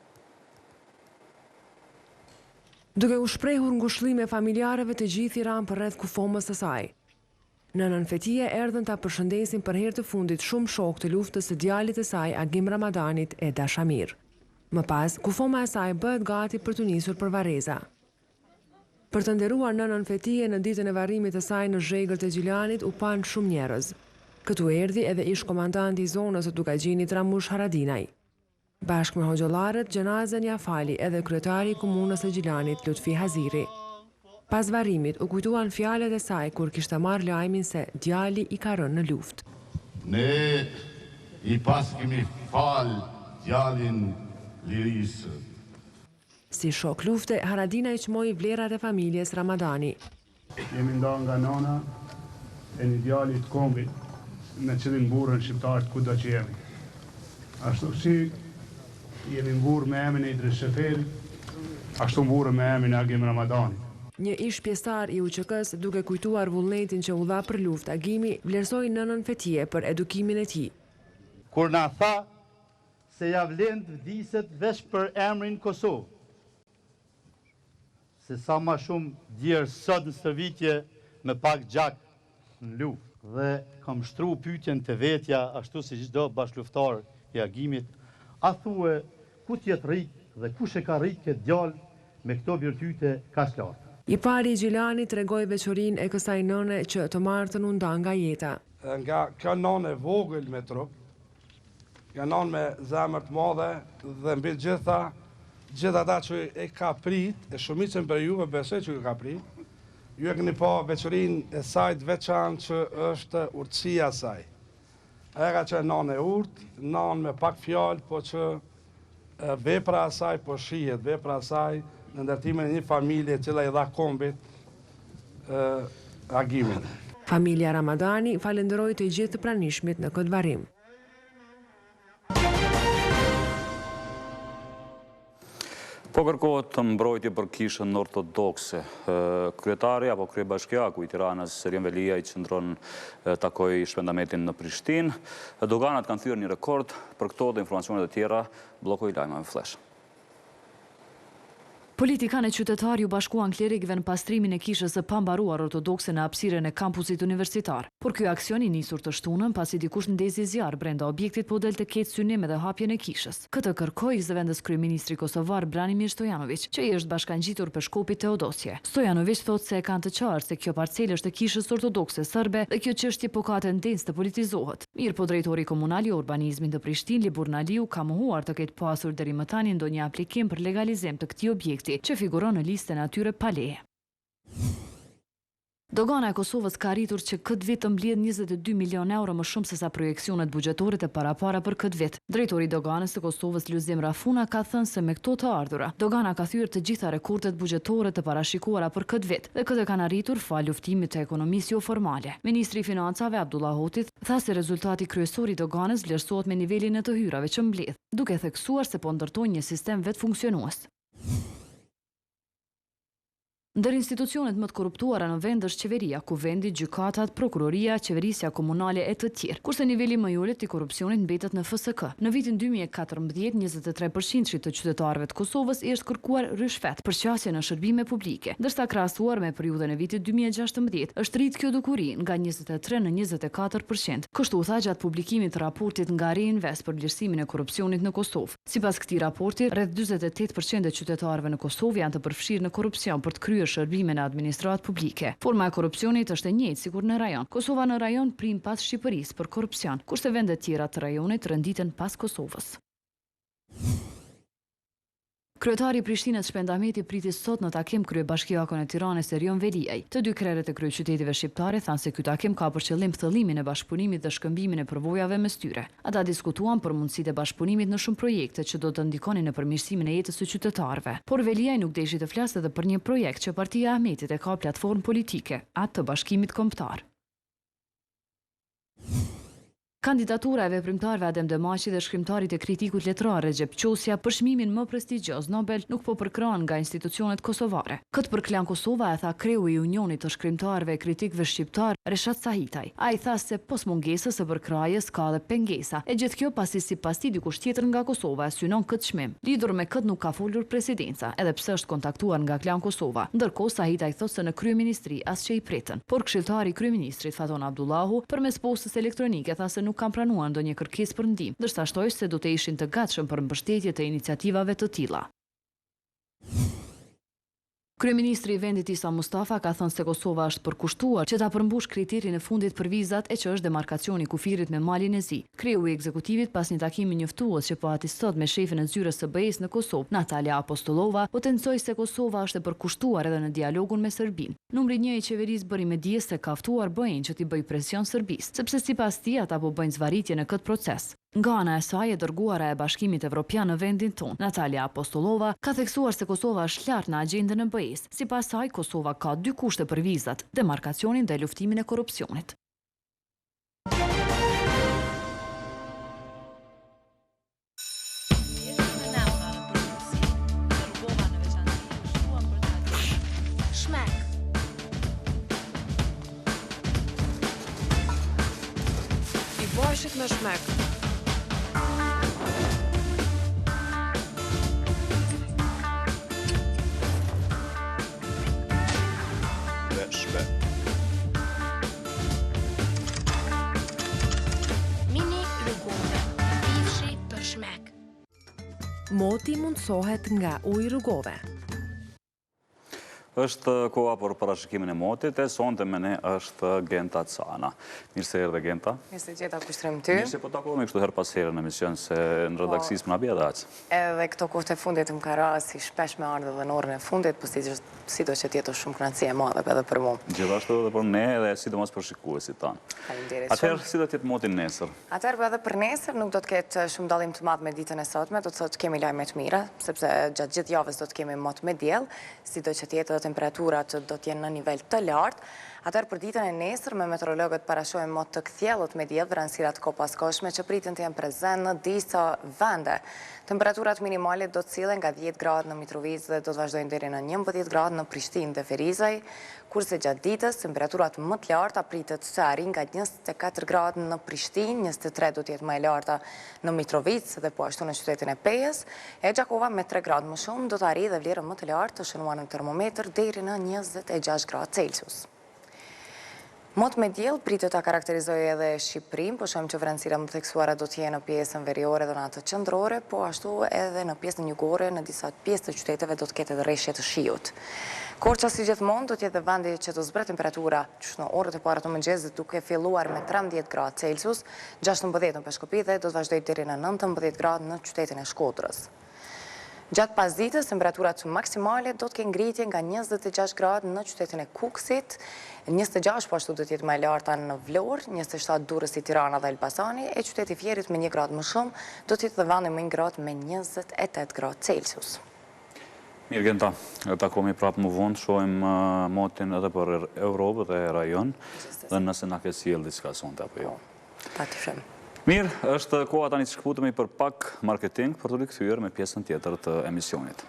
Duke u shprehur ngushëllime familjarëve të gjithë i ranë përreth kufomës së saj. Nënën Fetije erdhën ta përshëndesin për herë të fundit shumë shokë të luftës së djalit të saj Agim Ramadanit e Dashamir. Më pas, kufoma e saj bëhet gati për të nisur për varreza. Për të nderuar nënën Fetije në ditën e varrimit të saj në Zhegër të Gjilanit u pan shumë njerëz. Këtu erdhi edhe ish komandanti i zonës së Dukagjinit Ramush Haradinaj. Bashkë me hoxhallarët, gjenazën ja fali edhe kryetari i komunës së Gjilanit Lutfi Haziri. Pas varrimit u kujtuan fjalët e saj kur kishte marrë lajmin se djali i ka rënë në luftë. Ne i pas kemi fal djalin lirisë. Si shok lufte, Haradinaj çmoi vlerat e familjes Ramadani. Jemi nda nga nana e një djalit kombit në cilin mburën shqiptarët kudo që jemi. Ashtu si jemi mburë me emrin e Idris Sheferit, ashtu mburën me emrin e Agim Ramadanit. Një ish pjesëtar i UÇK-s, duke kujtuar vullnetin që u dha për luftë, Agimi vlerësoi nënën Fetije për edukimin e tij. Kur na tha se ja vlen të vdiset veç për emrin Kosovë, se sa ma shumë djerë sot në stërvitje me pak gjak në luftë. Dhe kam shtru pyetjen të vetja, ashtu si çdo bashkëluftar i Agimit, a thue ku t'jet rrit dhe kush e ka rrit këtë djalë me këto virtyte kaq larta. I pari i Gjilani tregoi veçorinë e kësaj nëne që të martën u nda nga jeta. Nga kjo nënë e vogël me trup, nga nënë me zemër të madhe dhe mbi gjitha ata që e ka prit, e shumicën për juve besoj që e ka prit, ju e këni pa veçorinë e saj të veçanë që është urtësia saj. Aja ka që nënë e urtë, nënë me pak fjalë, po që vepra asaj po shihet, vepra asaj në ndërtimin e një familje cila i dha kombit Agimin. Familja Ramadani falenderoi të gjithë të pranishmit në këtë varrim. Po kërkohet mbrojtje për kishën ortodokse. Kryetari apo kryebashkiaku i Tiranës, Serien Velia, i qëndron takoi shpendametin në Prishtinë. Doganat kanë thyer një rekord për këto dhe informacionet e tjera, bllokoi lajma me flash. Politikanë e qytetarë ju bashkuan klerikëve në pastrimin e kishës së pambaruar ortodokse në hapësirën e kampusit universitar. Por ky aksion i nisur të shtunën pasi dikush ndezi zjarr brenda objektit po del të ketë synim edhe hapjen e kishës. Këtë kërkoi zëvendës kryeministri kosovar Branimir Stojanović, që i është bashkangjitur për shkopit Teodosje. Stojanović thotë se e kanë të qartë se kjo parcelë është e kishës ortodokse serbe dhe kjo çështje po ka tendencë të politizohet. Mirë po drejtori komunal i urbanizmit të Prishtinë, Libur Naliu, ka mohuar të ketë pasur deri më tani ndonjë aplikim për legalizim të këtij objekti që figuron në listën e atyre pa leje. Dogana e Kosovës ka arritur që këtë vit të mbledh 22 milion euro më shumë se sa projekcionet buxhetore të parapara për këtë vit. Drejtori i Doganës së Kosovës Luzim Rafuna ka thënë se me këto të ardhura, Dogana ka thyer të gjitha rekordet buxhetore të parashikuara për këtë vit dhe këtë kanë arritur fal luftimit të ekonomisë jo formale. Ministri i Financave Abdullah Hoti tha se rezultati kryesor i Doganës vlerësohet me nivelin e të hyrave që mbledh, duke theksuar se po ndërtojnë një sistem vetë funksionues. Ndër institucionet më të korruptuara në vend është qeveria, kuvendi, gjykatat, prokuroria, qeverisja komunale e të tjerë, kurse niveli më i ulët i korrupsionit mbetet në FSK. Në vitin 2014, 23% të qytetarëve të Kosovës i është kërkuar rishfet për qasje në shërbime publike, ndërsa krahasuar me periudhën e vitit 2016, është rrit kjo dukuri nga 23 në 24%. Kështu tha gjatë publikimit të raportit nga Reinvest për vlerësimin e korrupsionit në Kosovë. Sipas këtij raporti, rreth 48% e qytetarëve në Kosovë janë të përfshirë në korrupsion për të kryer përfshirë shërbime në administratë publike. Forma e korrupsionit është e njëjtë sikur në rajon. Kosova në rajon prim pas Shqipërisë për korrupsion, kurse vendet tjera të rajonit renditen pas Kosovës. Kryetari i Prishtinës Shpendameti priti sot në takim kryebashkiakun e Tiranës Erion Veliaj. Të dy krerët e kryeqyteteve shqiptare thanë se ky takim ka për qëllim thëllimin e bashkëpunimit dhe shkëmbimin e përvojave mes tyre. Ata diskutuan për mundësitë e bashkëpunimit në shumë projekte që do të ndikonin në përmirësimin e jetës së qytetarëve. Por Veliaj nuk deshi të flasë edhe për një projekt që Partia e Ahmetit e ka platformë politike, atë të bashkimit kombëtar. Kandidatura e veprimtarëve Adem Demaçi dhe shkrimtarit e kritikut letrar Recep Qosja për çmimin më prestigjioz Nobel nuk po përkrahen nga institucionet kosovare. Këtë për Klan Kosova e tha kreu i Unionit të shkrimtarëve e kritikëve shqiptar Reshat Sahitaj. Ai tha se pos mungesës së përkrahjes ka edhe pengesa. E gjithë kjo pasi sipas tij dikush tjetër nga Kosova e synon këtë çmim. Lidhur me këtë nuk ka folur presidenca, edhe pse është kontaktuar nga Klan Kosova. Ndërkohë Sahitaj thotë se në kryeministri asgjë i pritën. Por këshilltari i kryeministrit Faton Abdullahu përmes postës elektronike tha se nuk kanë pranuar ndonjë kërkesë për ndihmë, ndërsa shtoi se do të ishin të gatshëm për mbështetje të iniciativave të tilla. Kryeministri i vendit Isa Mustafa ka thënë se Kosova është përkushtuar që ta përmbush kriterin e fundit për vizat e që është demarkacioni i kufirit me Malin e Zi. Kreu i ekzekutivit pas një takimi njoftues që po hati sot me shefin e zyrës së BE-s në Kosovë, Natalia Apostolova, potencoi se Kosova është e përkushtuar edhe në dialogun me Serbinë. Numri 1 i qeverisë bëri me dije se ka ftuar BE-n që t'i bëjë presion Serbisë, sepse sipas tij ata po bëjnë zvarritje në këtë proces. Nga ana e saj e dërguara e Bashkimit Evropian në vendin tonë, Natalia Apostolova ka theksuar se Kosova është lart në agjendën e BE-s. Sipas saj, Kosova ka 2 kushte për vizat: demarkacionin dhe luftimin e korrupsionit. I bashit me shmek. Moti mundsohet nga uji rrugove. Është koha për parashikimin e motit, e sonte me ne është Genta Cana. Mirë se erdhe, Genta. Mirë se gjeta kushtrim ty. Mirë se po takohemi kështu her pas herë në emision, se në redaksisë më na bie daç. Edhe këto kohët e fundit më ka rënë si shpesh me ardhe dhe në orën e fundit, po sido që tjetë shumë kënaqësi e madhe edhe për mua. Gjithashtu edhe për ne dhe sidomos për shikuesit tanë. Faleminderit. Atëherë si do të jetë moti nesër? Atëherë edhe për nesër nuk do të ketë shumë dallim të madh me ditën e sotme, do të thotë kemi lajme të mira, sepse gjatë gjithë javës do të kemi mot me diell, sido që tjetë temperaturat do të jenë në nivel të lartë. Atëherë për ditën e nesër me meteorologët parashojnë mot të kthjellët me diell, vranësirat kopaskoshme që pritën të jenë prezent në disa vende. Temperaturat minimale do të sillen nga 10 gradë në Mitrovicë dhe do të vazhdojnë deri në 11 gradë në Prishtinë dhe Ferizaj, kurse gjatë ditës temperaturat më të larta pritet të arrijnë nga 24 gradë në Prishtinë, 23 do të jetë më e larta në Mitrovicë dhe po ashtu në qytetin e Pejës, e Gjakova me 3 gradë më shumë do të arrijë dhe vlerën më të lartë të shënuar në termometër deri në 26 gradë Celsius. Mot me diell pritet ta karakterizojë edhe Shqipërinë, po shohim që vranësira më theksuara do të jenë në pjesën veriore dhe në atë qendrore, po ashtu edhe në pjesën jugore, në disa pjesë të qyteteve do të ketë edhe rreshje të shiut. Korça si gjithmonë do të jetë vendi që do zbret temperatura që në orët e para të mëngjesit duke filluar me 13 gradë Celsius, 16 në Peshkopi dhe do të vazhdojë deri në 19 gradë në qytetin e Shkodrës. Gjatë pasdites, temperaturat maksimale do të kenë ngritje nga 26 gradë në qytetin e Kukësit, 26 po ashtu do të jetë më e larta në Vlorë, 27 Durrësi, Tirana dhe Elbasani, e qyteti Fierit me 1 gradë më shumë do të jetë dhe vendi më i ngrohtë me 28 gradë Celsius. Mirë, Genta, takohemi prapë më vonë, shohim motin edhe për Europë dhe rajon, dhe nëse na ke sjellë diçka sonte apo jo. Patjetër. Mirë, është koha tani që shkputemi për pak marketing për të rikthyer me pjesën tjetër të emisionit.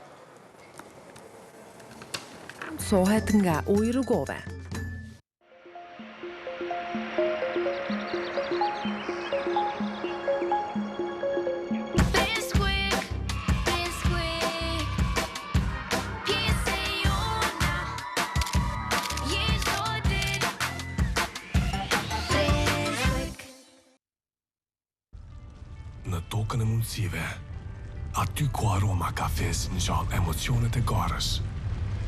Sohet nga uji rrugove. Në tokën e mundësive, aty ku aroma kafes ngjall emocionet e garës,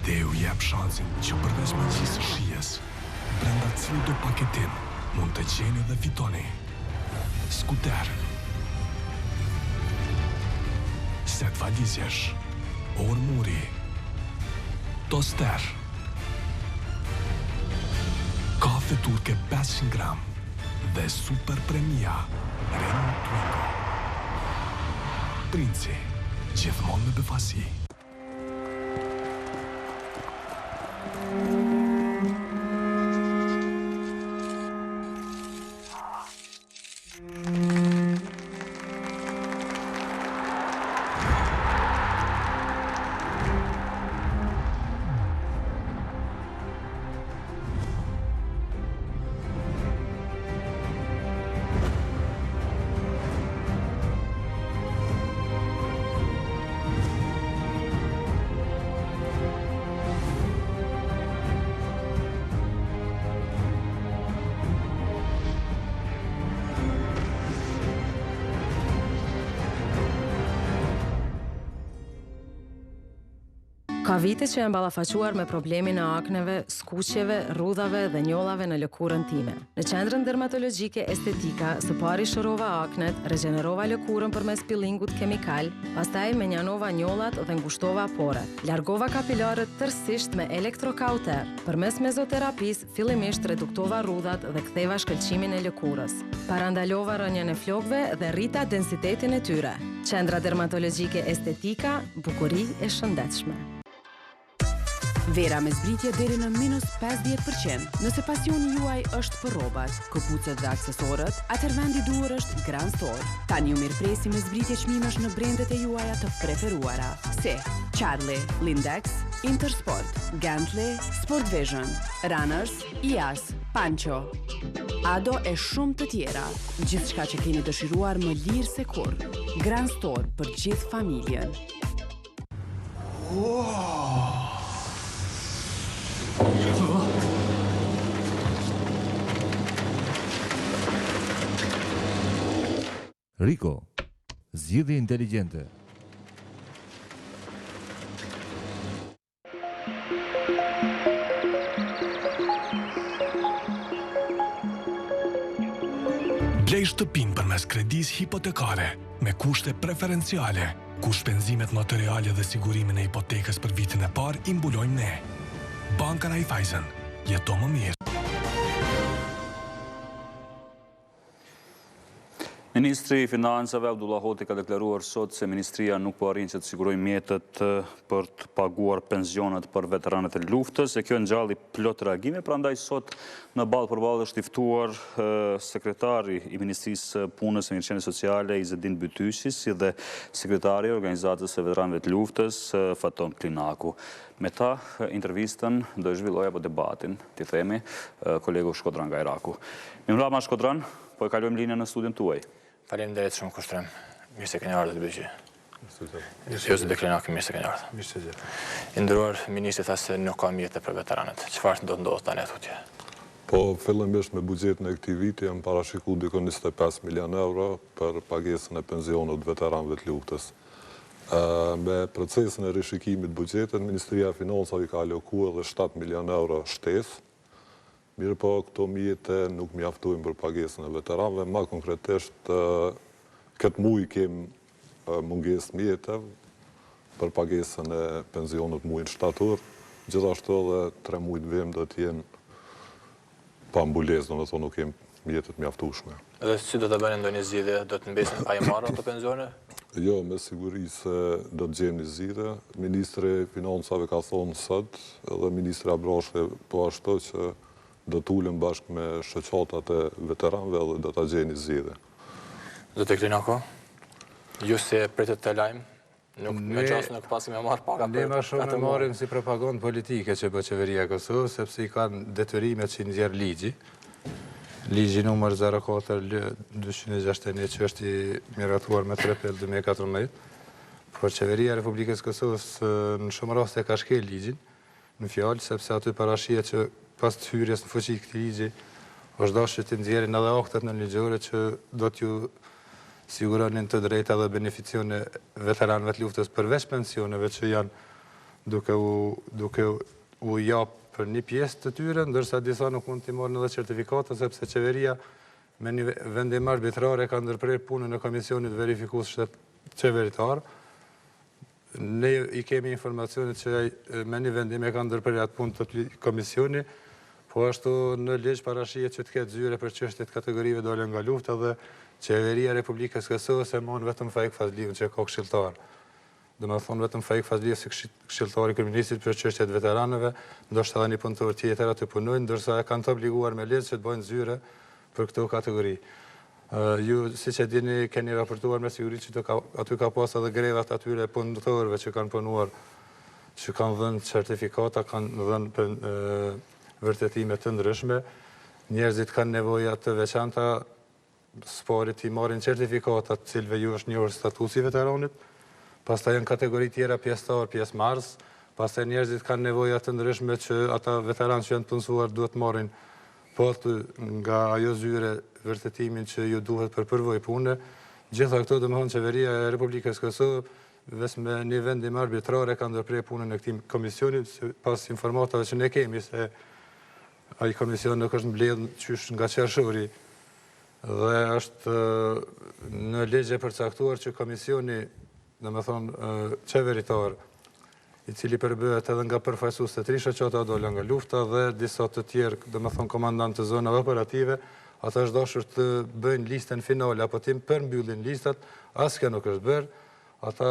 Dhe ju jep shansin që përveç magjisë së shijes, brenda çdo paketim mund të gjeni dhe fitoni skuter, set valizjesh, ormuri, toster, kafe turke 500 gram dhe super premia Renault Twingo. Princi, gjithmonë me befasi. Ka vite që jam ballafaquar me problemin e akneve, skuqjeve, rrudhave dhe njollave në lëkurën time. Në qendrën dermatologjike estetika, së pari shërova aknet, regjenerova lëkurën përmes pillingut kimikal, pastaj menjanova njollat dhe ngushtova porat. Largova kapilarët tërësisht me elektrokauter. Përmes mezoterapisë, fillimisht reduktova rrudhat dhe ktheva shkëlqimin e lëkurës. Parandalova rënjen e flokëve dhe rrita densitetin e tyre. Qendra dermatologjike estetika, bukuri e shëndetshme. Vera me zbritje deri në -50%. Nëse pasioni juaj është për rrobat, këpucët dhe aksesorët, atëherë vendi duhur është Grand Store. Tani ju mirëpresi me zbritje çmimesh në brendet e juaja të preferuara, si Charlie, Lindex, Intersport, Gantley, Sport Vision, Runners, IAS, Pancho, Ado e shumë të tjera. Gjithçka që keni dëshiruar më lirë se kurrë. Grand Store për gjithë familjen. Riko, zgjidhje inteligjente. Blej shtëpinë përmes kredisë hipotekare me kushte preferenciale, ku shpenzimet materiale dhe sigurimin e hipotekës për vitin e parë i mbulojmë ne. Banka Raiffeisen, jeto më mirë. Ministri i Financave Abdullah Hoti ka deklaruar sot se ministria nuk po arrin që të sigurojë mjetet për të paguar pensionet për veteranët e luftës, e kjo ngjalli plot reagime, prandaj sot në ballë për ballë është i ftuar sekretari i Ministrisë Punës e Mirëqenies Sociale Izedin Bytyshi, si dhe sekretari i Organizatës së Veteranëve të Luftës Faton Klinaku. Me ta, intervistën do e zhvilloj apo debatin, ti themi, kolegu Shkodran nga Iraku. Mirëmbrëma Shkodran, po e kalojmë linjën në studion tuaj. Faleminderit shumë Kushtrim. Mirë se keni ardhur të bëjë. Jo se deklinakë mirë se keni ardhur. Mirë se gjithë. I nderuar ministri tha se nuk ka mjete për veteranët. Çfarë do të ndodhë tani atje? Po, fillimisht me buxhetin e këtij viti janë parashikuar dikon 25 milion euro për pagesën e pensionit veteranëve të luftës. Me procesin e rishikimit buxhetit, Ministria e Financave ka alokuar edhe 7 milion euro shtesë. Mirë po, këto mjete nuk mjaftojnë për pagesën e veteranëve, ma konkretisht këtë muj kemë mungesë mjetëve për pagesën e pensionit mujnë shtator, gjithashtu edhe 3 mujtë vim do t'jenë pa mbulesë, do në thonë nuk kemë mjetët mjaftueshme. Dhe si do të bëni ndonjë zgjidhje, do të mbesin pa i marrë ato pensione? Jo, me siguri se do të gjejmë një zgjidhje. Ministri i Financave ka thonë sot, edhe Ministri Abrashve po ashtu që do të ulem bashkë me shoqatat e veteranëve dhe do ta gjejnë zgjidhje. Zotë Klinako, ju se pritet të lajmë, nuk me qasë nuk pasim e marrë paka për... Ne ma shumë e marrim si propagandë politike që bë qeveria e Kosovës, sepse i kanë detyrimet që nxjerr ligji. Ligji numër 04-261 që është i miratuar me 3 prill 2014, por qeveria e Republikës Kosovës në shumë raste ka shkel ligjin në fjalë, sepse aty parashihet që pas të hyrjes në fuqi këtij ligji, është dashur të nxjerrin edhe aktet në ligjore që do t'ju siguronin të drejta dhe beneficione veteranëve të luftës përveç pensioneve që janë duke u japë për një pjesë të tyre, ndërsa disa nuk mund t'i marrë edhe certifikata, sepse qeveria me një vendim arbitrare ka ndërprer punën e komisionit verifikues qeveritar. Ne i kemi informacionit që me një vendim e ka ndërprer atë punë të komisioni, po ashtu në ligj parashihet që të ketë zyre për çështjet kategorive dole nga lufta dhe qeveria e Republikës Kosovës e mon vetëm Faik Fazliun që ka këshilltar. Dhe me thonë vetëm Faik Fazliu si këshilltari kryeministit për çështjet veteranëve, ndoshta edhe një punëtor tjetër aty punojnë, ndërsa kanë të obliguar me ligj që të bëjnë zyre për këto kategori. Ju, siç e dini, keni raportuar me siguri që aty ka pas edhe grevat atyre punëtorëve që kanë punuar, që kanë dhënë certifikata, kanë dhënë vërtetime të ndryshme. Njerëzit kanë nevoja të veçanta, sporit i marrin certifikatat cilve ju është njohur statusi veteranit, pastaj janë kategori tjera pjesëtar, pjesëmarrës, pastaj njerëzit kanë nevoja të ndryshme që ata veteranë që janë punësuar duhet marrin nga ajo zyre vërtetimin që ju duhet për përvojë pune. Gjitha këto domethënë qeveria e Republikës Kosovë vetëm me një vendim arbitrare ka ndërprer punën e këtij komisioni pas informatave që ne kemi se ai komision nuk është mbledhur qysh nga qershori dhe është në ligj e përcaktuar që komisioni, domethënë qeveritar, i cili përbëhet edhe nga përfaqësues të tri shoqata dole nga lufta dhe disa të tjerë, domethënë komandantë të zonave operative, ata është dashur të bëjnë listën finale apo të përmbyllin listat, asgjë nuk është bërë. Ata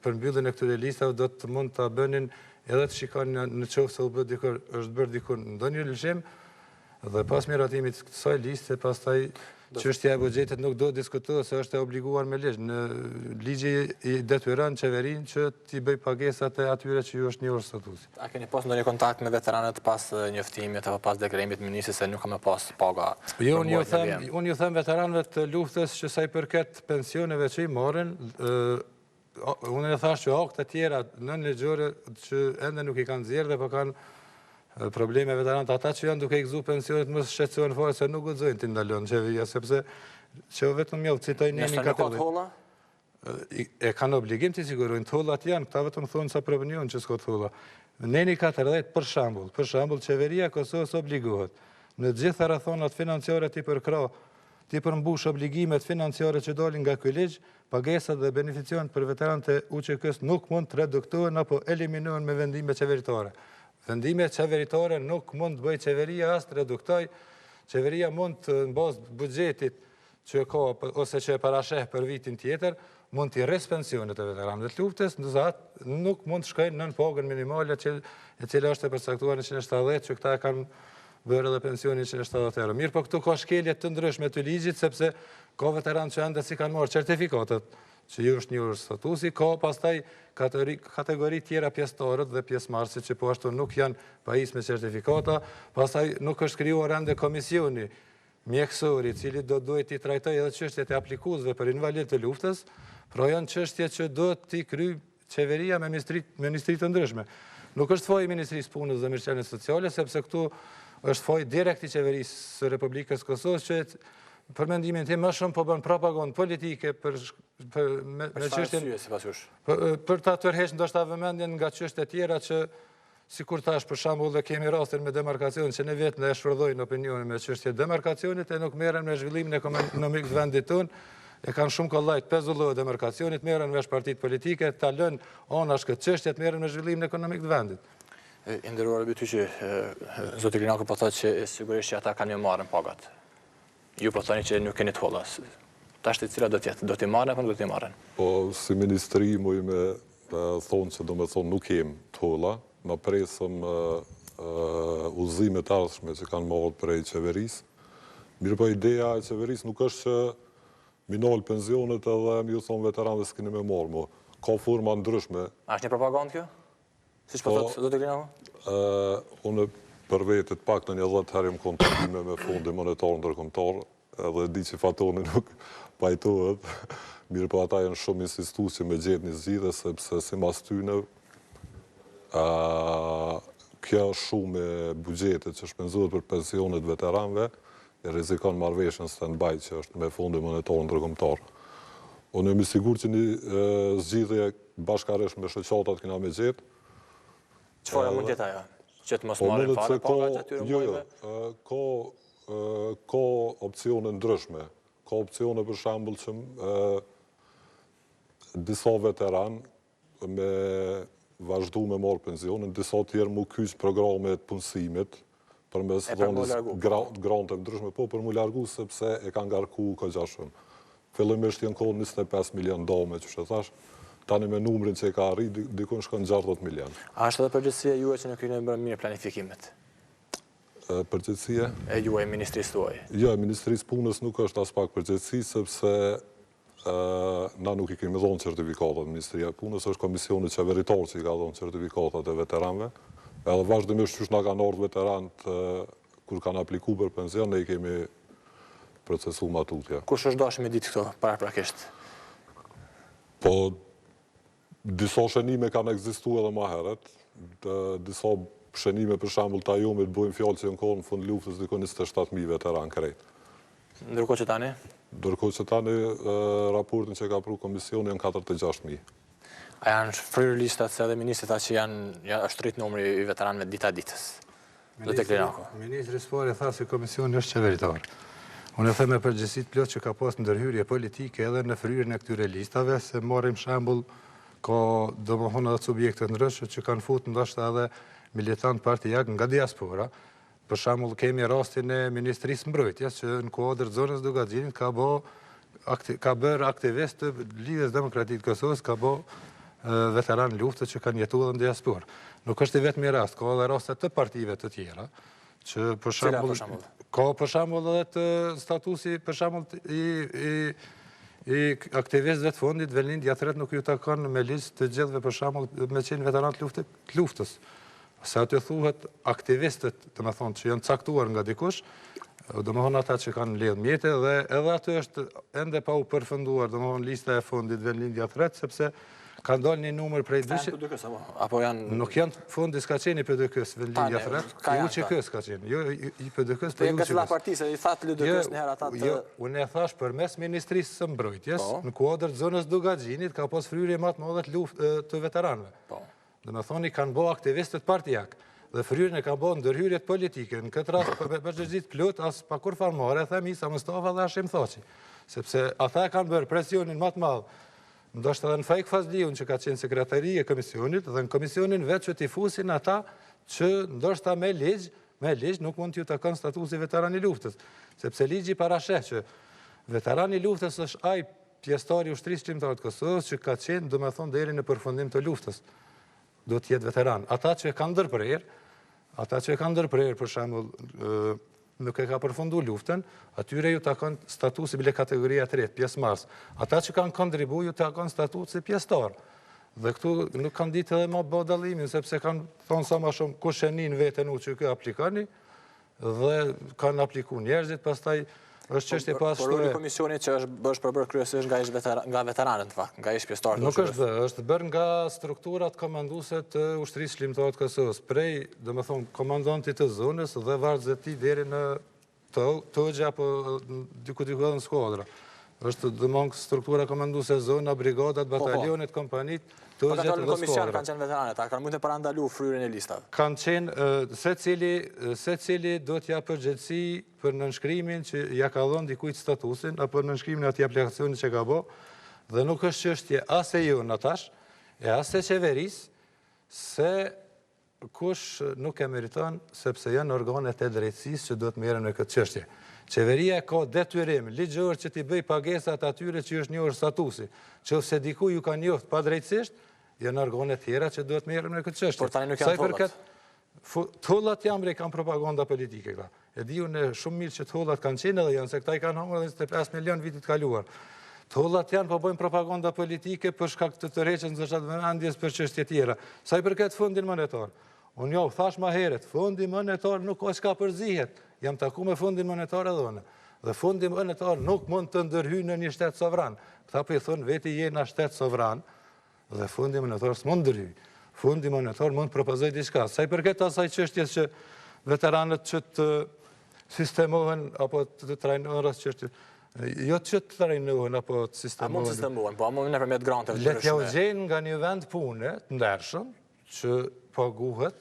përmbylljen e këtyre listave do të mund ta bënin edhe të shikojnë në qoftë se është bërë diku ndonjë lëshim dhe pas miratimit të kësaj liste, pastaj çështja e buxhetit nuk do diskutohet se është e obliguar me ligj. Në ligji i detyron qeverinë që t'i bëj pagesat e atyre që ju është njohur statusi. A keni pas ndonjë kontakt me veteranët pas njoftimit apo pas dekretimit të ministrit se nuk ka më pas paga? Jo, unë ju them veteranëve të luftës që sa i përket pensioneve që i marrin, unë e thash që akte tjera nënligjore që ende nuk i kanë nxjerrë dhe po kanë probleme veteranët, ata që janë duke i gëzuar pensionet mos shqetësohen fare se nuk guxojnë të ndalojnë qeveria, sepse që vetëm jo citoj një kategori. E kanë obligim të sigurojnë thollat janë, këta vetëm thonë sa provenion që s'ka tholla. Neni 14 për shembull, qeveria e Kosovës obligohet në të gjitha rrethonat financiare ti përmbush obligimet financiare që dalin nga ky ligj, pagesat dhe beneficionet për veteranët e UÇK-s nuk mund të reduktohen apo eliminohen me vendime qeveritare. Vendime qeveritare nuk mund të bëjë qeveria as të reduktoj. Qeveria mund të në bazë buxhetit që ka ose që e parasheh për vitin tjetër, mund t'i rris pensionet e veteranëve të luftës, ndërsa nuk mund të shkojnë nën pagën minimale e cila është e përcaktuar në 170 që këta e kanë bërë edhe pensionin 170 euro. Mirë, po këtu ka shkelje të ndryshme të ligjit sepse ka veteranë që ende si kanë marrë certifikatet që ju është njohur statusi, ka pastaj kategori tjera pjesëtarët dhe pjesëmarrësit që po ashtu nuk janë pajis me certifikata, pastaj nuk është krijuar ende komisioni mjekësor i cili do duhet t'i trajtojë edhe çështjet e aplikuesve për invalidët e luftës, pra janë çështje që do t'i kryej qeveria me ministri të ndryshme. Nuk është faji i Ministrisë Punës dhe Mirëqenies Sociale, sepse këtu është faji direkt i qeverisë së Republikës Kosovës që për mendimin tim më shumë po bën propagandë politike për çështjen për ta tërhequr ndoshta vëmendjen nga çështje tjera që sikur thash për shembull dhe kemi rastin me demarkacionin që ne vetë ne shfrytëzojnë opinionin me çështje demarkacionit e nuk merren me zhvillimin ekonomik të vendit tonë. E kanë shumë kollajt pezullohë demarkacionit, merren vesh partitë politike, ta lënë anash këtë çështje, merren me zhvillimin ekonomik të vendit. I nderuar byty që zoti Klinaku po thotë që sigurisht që ata kanë marrën pagat. Ju po thoni që nuk keni tholla. Tash të cilat do të jetë? Do t'i marrin apo nuk do t'i marrin? Po si ministri muj me thonë që do me thonë nuk kem tholla, më presëm udhëzimet ardhshme që kanë marrë prej qeverisë. Mirë po ideja e qeverisë nuk është që minol pensionet edhe mi ju thonë veteranëve s'keni me marrë, mo. Ka forma ndryshme. A është një propagandë kjo? Siç po thotë zoti Klinaku? Unë për vetet pak në një 10 herë jam kontaktime me Fondi Monetar Ndërkombëtar, edhe di që fatoni nuk pajtohet. Mirë po ata janë shumë insistues që me gjetë një zgjidhje sepse sipas tyre kjo shumë e buxhetit që shpenzohet për pensionet veteranëve e rrezikon marrëveshjen stand-by që është me Fondin Monetar Ndërkombëtar. Unë jam i sigurt që një zgjidhje bashkëresh me shoqatat kena me gjetë, Çfarë mund të jetë ajo? Që të mos marrin fare pagat atyre muajve? Ka opcione ndryshme. Ka opcione për shembull që disa veteran me vazhdu me marrë pensionin, disa tjerë mu kyç programet punësimit përmes dhënies grante ndryshme, po për mu largu sepse e kanë ngarku kogja shumë. Fillimisht janë kohë 25 milion dome, që thash, tani me numrin që e ka arrit, dikun shkon 60 milion. A është edhe përgjithësia juaj që në kynë e mirë planifikimet? Përgjithësia? E juaj, ministrisë tuaj? Jo, ministrisë punës nuk është as pak përgjithësi, sepse na nuk i kemi dhonë certifikatat. Ministria e punës është komisioni qeveritar që i ka dhonë certifikatat e veteranve, edhe vazhdimisht qysh na kanë ardhur veteranët kur kanë apliku për pension, ne i kemi procesu matutja. Kush është dashur me ditë këto paraprakisht? Po, disa shënime kanë ekzistuar edhe më herët, disa shënime për shembull tajumit bëjmë fjalë që në kohën fund luftës dikon 27.000 veteran krejt. Ndërkohë që tani? Ndërkohë që tani raportin që ka pru komisioni janë 46.000. A janë fryrë listat se edhe ministri tha që është rrit numri i veteranëve dita ditës? Ministri Spari tha se komisioni është qeveritar. Unë e them me përgjegjësi plot që ka pas ndërhyrje politike edhe në fryrjen e këtyre listave, se marrim shembull ka domethënë edhe subjekte ndryshme që kanë futur ndoshta edhe militant partijak nga diaspora. Për shembull kemi rastin e Ministrisë Mbrojtjes që në kuadër zonës Dugaxhinit ka bërë aktivist të Lidhjes Demokratike të Kosovës, ka bërë veteran luftës që kanë jetuar në diasporë. Nuk është i vetmi rast, ka edhe raste të partive të tjera që për shembull ka për shembull edhe të statusi për shembull i aktivistëve të Fundit Velindja 3 nuk ju takon me ligj të gjithëve për shembull me qenë veteranët luftës. Se aty thuhet aktivistët, të me thonë, që janë caktuar nga dikush, do me thonë ata që kanë lidhë mjete, dhe edhe aty është ende pa u përfunduar, do me thonë lista e Fundit Velindja 3, sepse kanë dalë një numër prej dyshit. Janë PDK-s, apo janë... Nuk janë Fundi s'ka qenë i PDK-s Velindja 3, i UÇK-s ka qenë, jo i PDK-s, po i UÇK-s. Partisë, i thatë LDK-s një herë ata të... Unë e thash përmes Ministrisë së Mbrojtjes, në kuadër zonës Dugaxhinit, ka pas fryrje më të madhe të veteranëve. Dhe me thoni, kanë bo aktivistët partijak, dhe fryrën e kanë bo ndërhyrjet politike. Në këtë rast, përgjithësit plot, as pa kur farmare, them Isa Mustafa dhe Hashim Thaçi. Sepse ata kanë bërë presionin më të madh, ndoshta edhe në Fejk Fazliun që ka qenë sekretari e komisionit, dhe në komisionin vetë që t'i fusin ata që ndoshta me ligj nuk mund t'ju takon statusi veterani luftës. Sepse ligji parasheh që veterani luftës është ai pjesëtari i ushtrisë shqiptare të Kosovës që ka qenë, domethënë, deri në përfundim të luftës. Do të jetë veteran. Ata që e kanë ndërprer, për shembull, nuk e ka përfundu luftën, atyre ju takon statusi bile kategoria 3, pjesëmarrës. Ata që kanë kontribu ju takon statusi pjesëtar. Dhe këtu nuk kanë ditë edhe më bë dallimin, sepse kanë thonë sa më shumë kush e nin veten u që kë aplikoni, dhe kanë aplikuar njerëzit, pastaj është çështje pas Por roli i komisionit që është përbërë kryesisht nga veteranët, nga ish pjesëtarët. Nuk është bërë nga strukturat komanduese të ushtrisë shqiptare të Kosovës, prej, domethënë, komandantit të zonës dhe vargjet e tij deri në Togja apo diku edhe në skuadra. Është domosdoshmë struktura komanduese zona, brigadat, batalionet, kompanit, Togja dhe skuadra. Komision kanë qenë veteranët, a kanë mund të parandalu fryrjen e listave? Kanë qenë secili do t'ja përgjegjësi për nënshkrimin që ja ka dhënë dikujt statusin apo nënshkrimin atij aplikacionit që ka bë, dhe nuk është çështje as e jonë atash, e as e qeverisë, se kush nuk e meriton, sepse janë organet e drejtësisë që do të merren në këtë çështje. Qeveria ka detyrim ligjor që t'i bëj pagesat atyre që është njohur statusi. Nëse diku ju ka njohur padrejtësisht, janë organe tjera që duhet merren në këtë çështje. Por tani nuk janë tollat. Tollat janë kanë propaganda politike këta. E di unë shumë mirë që tollat kanë qenë edhe janë se këta i kanë humbur 25 milion vitit kaluar. Tollat janë po bëjnë propaganda politike për shkak të tërheqjes së vëmendjes për çështje tjera. Sa i përket fundin monetar. Unë jo thash më herët, fundi monetar nuk ka çka përzihet. Jam taku me fundin monetar edhe unë. Dhe fundi monetar nuk mund të ndërhyjë në një shtet sovran. Këta po i thonë veti jena shtet sovran dhe fundi monetar s'mund ndërhyjë. Fundi monetar mund të propozoj diçka. Sa i përket asaj çështjes që veteranët që të sistemohen apo të trajnohen rreth çështjes, jo që të trajnohen apo të sistemohen. A mund të sistemohen, po a mund nëpërmjet granteve të ndryshme. Le t'ja u gjejnë nga një vend pune të ndershëm, që paguhet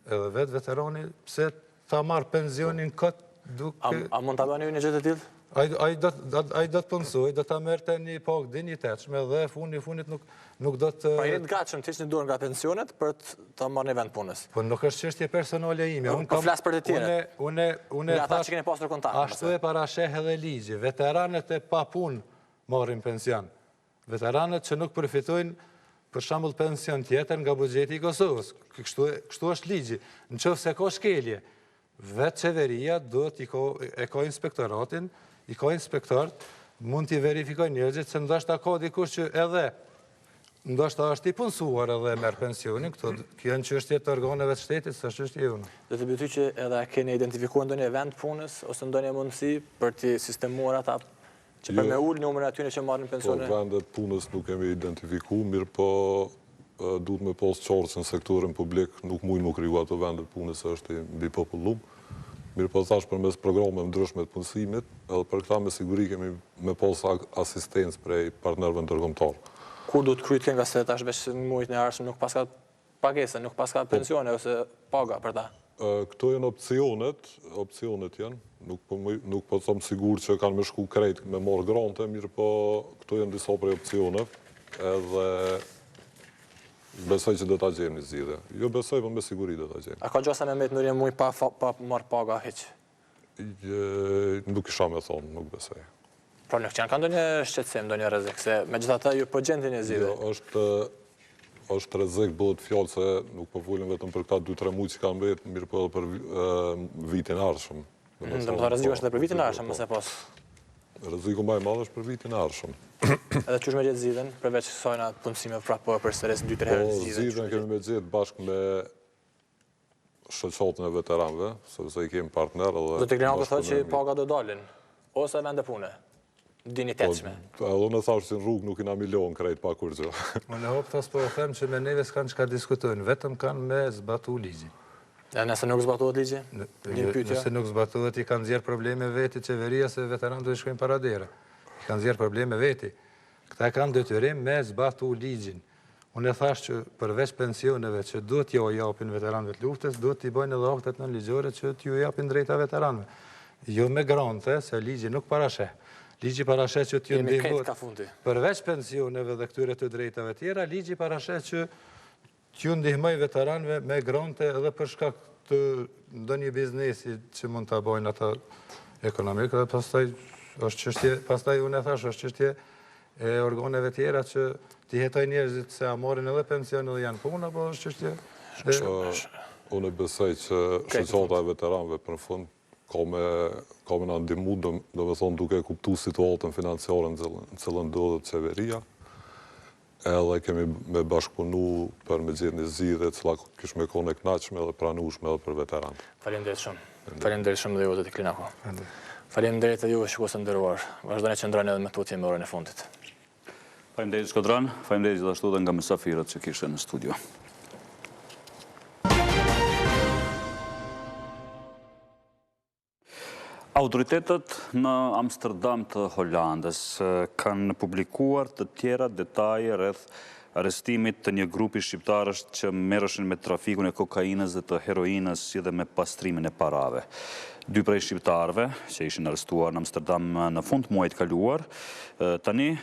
edhe vetë veterani pse ta marrë pensionin këtë duke... A mund të bëni një gjë të tillë? Ai do të punësoj, do ta merrte një pagë dinjitetshme dhe funit nuk do të... Pra jeni të gatshëm të hiqni dorë nga pensionet për të marrë një vend punës? Po nuk është çështje personale ime. Po flas për të tjerët. Unë nga ata që keni pasur kontakt. Ashtu e parasheh edhe ligji. Veteranët e pa punë marrin pension. Veteranët që nuk përfitojnë për shembull pension tjetër nga buxheti i Kosovës. Kështu është ligji. Nëse ka shkelje, vetë qeveria duhet e ka inspektoratin, i ka inspektorët, mund t'i verifikoj njerëzit se ndoshta ka dikush që edhe ndoshta është i punësuar edhe merr pensionin, këto janë çështje të organeve të shtetit, s'është çështje jonë. Do të pyetoj që edhe keni identifikuar ndonjë vend punës ose ndonjë mundësi për të sistemuar ata që për me ul numrin aty që marrin pensione? Po vendet punës nuk kemi identifikuar, mirë po duhet me pas qartësi në sektorin publik, nuk mujnë më kriju ato vendet punës, është mbi popullum. Mirë po thash për mes programe ndryshme të punësimit, edhe për këta me siguri kemi me pas asistencë prej partnerëve ndërkombëtar. Kur duhet kryet nga se tash veç në muajt e ardhshëm nuk paska pagesa, nuk paska pensione ose paga për ta? Këto janë opcionet janë. Nuk po them sigur që kanë me shku krejt me marrë grante, mirë po këto janë disa prej opcione, edhe besoj që do ta gjejmë një zgjidhje. Jo besoj, po me siguri do ta gjejmë. A ka gjasa me mbet në një muaj pa marrë paga hiç? Nuk isha me thonë, nuk besoj. Pra nuk që janë ka ndonjë shqetësim, ndonjë rrezik, se megjithatë ju po gjendin një zgjidhje. Jo, është rrezik, bëhet fjalë se nuk po folim vetëm për këta 2-3 muaj që kanë mbetë, mirë po edhe për vitin e ardhshëm. Do të thotë rreziku është edhe për vitin e ardhshëm, mëse pas. Rreziku më i madh është për vitin e ardhshëm. Edhe çush me gjetë zgjidhjen, përveç kësajna punësime prapë për sërish 2-3 herë zgjidhjen. Zgjidhjen kemi me gjetë bashkë me shoqatën e veteranëve, sepse i kemi partner edhe... Do të Klan Kosova që paga do dalin, ose vende pune, dinitetshme. Edhe unë thash që në rrugë nuk ina milion krejt pa kur gjë. Unë hop thos po them që me neve s'kan çka diskutojnë, vetëm kanë me zbatu ligjin. Nëse nuk zbatohet ligji? Nëse nuk zbatohet, i kanë nxjerr probleme veti qeveria se veteranët do të shkojnë para dera. I kanë nxjerr probleme veti. Këta kanë detyrim me zbatu ligjin. Unë e thash që përveç pensioneve që duhet t'ju japin veteranëve të luftës, duhet t'i bëjnë edhe aktet nënligjore që t'ju japin drejta veteranëve. Jo me grante, se ligji nuk parasheh. Ligji parasheh që t'ju ndihmojnë përveç pensioneve dhe këtyre të drejtave tjera, ligji parasheh që t'ju ndihmoj veteranëve me grante edhe për shkak të ndonjë biznesi që mund ta bëjnë ata ekonomik, dhe pastaj është çështje, pastaj unë e thash, është çështje e organeve tjera që t'i hetoj njerëzit se a marrin edhe pension edhe janë punë, apo është çështje? Unë besoj që shoqata e veteranëve për fund ka me na ndihmu, do me thonë duke kuptu situatën financiare në cilën ndodhet qeveria, edhe kemi me bashkëpunu për me gjetë një zgjidhje cila kish me kone knaqshme edhe pranueshme edhe për veteranë. Faleminderit shumë. Faleminderit shumë dhe ju zoti Klinako. Faleminderit edhe ju shikues të nderuar. Vazhdoni që ndroni edhe me tutje me orën e fundit. Faleminderit Shkodran, faleminderit gjithashtu edhe nga mysafirët që kishte në studio. Autoritetet në Amsterdam të Holandës kanë publikuar të tjera detaje rreth arrestimit të një grupi shqiptarësh që merreshin me trafikun e kokainës dhe të heroinës si dhe me pastrimin e parave. 2 prej shqiptarëve që ishin arrestuar në Amsterdam në fund muajit kaluar, tani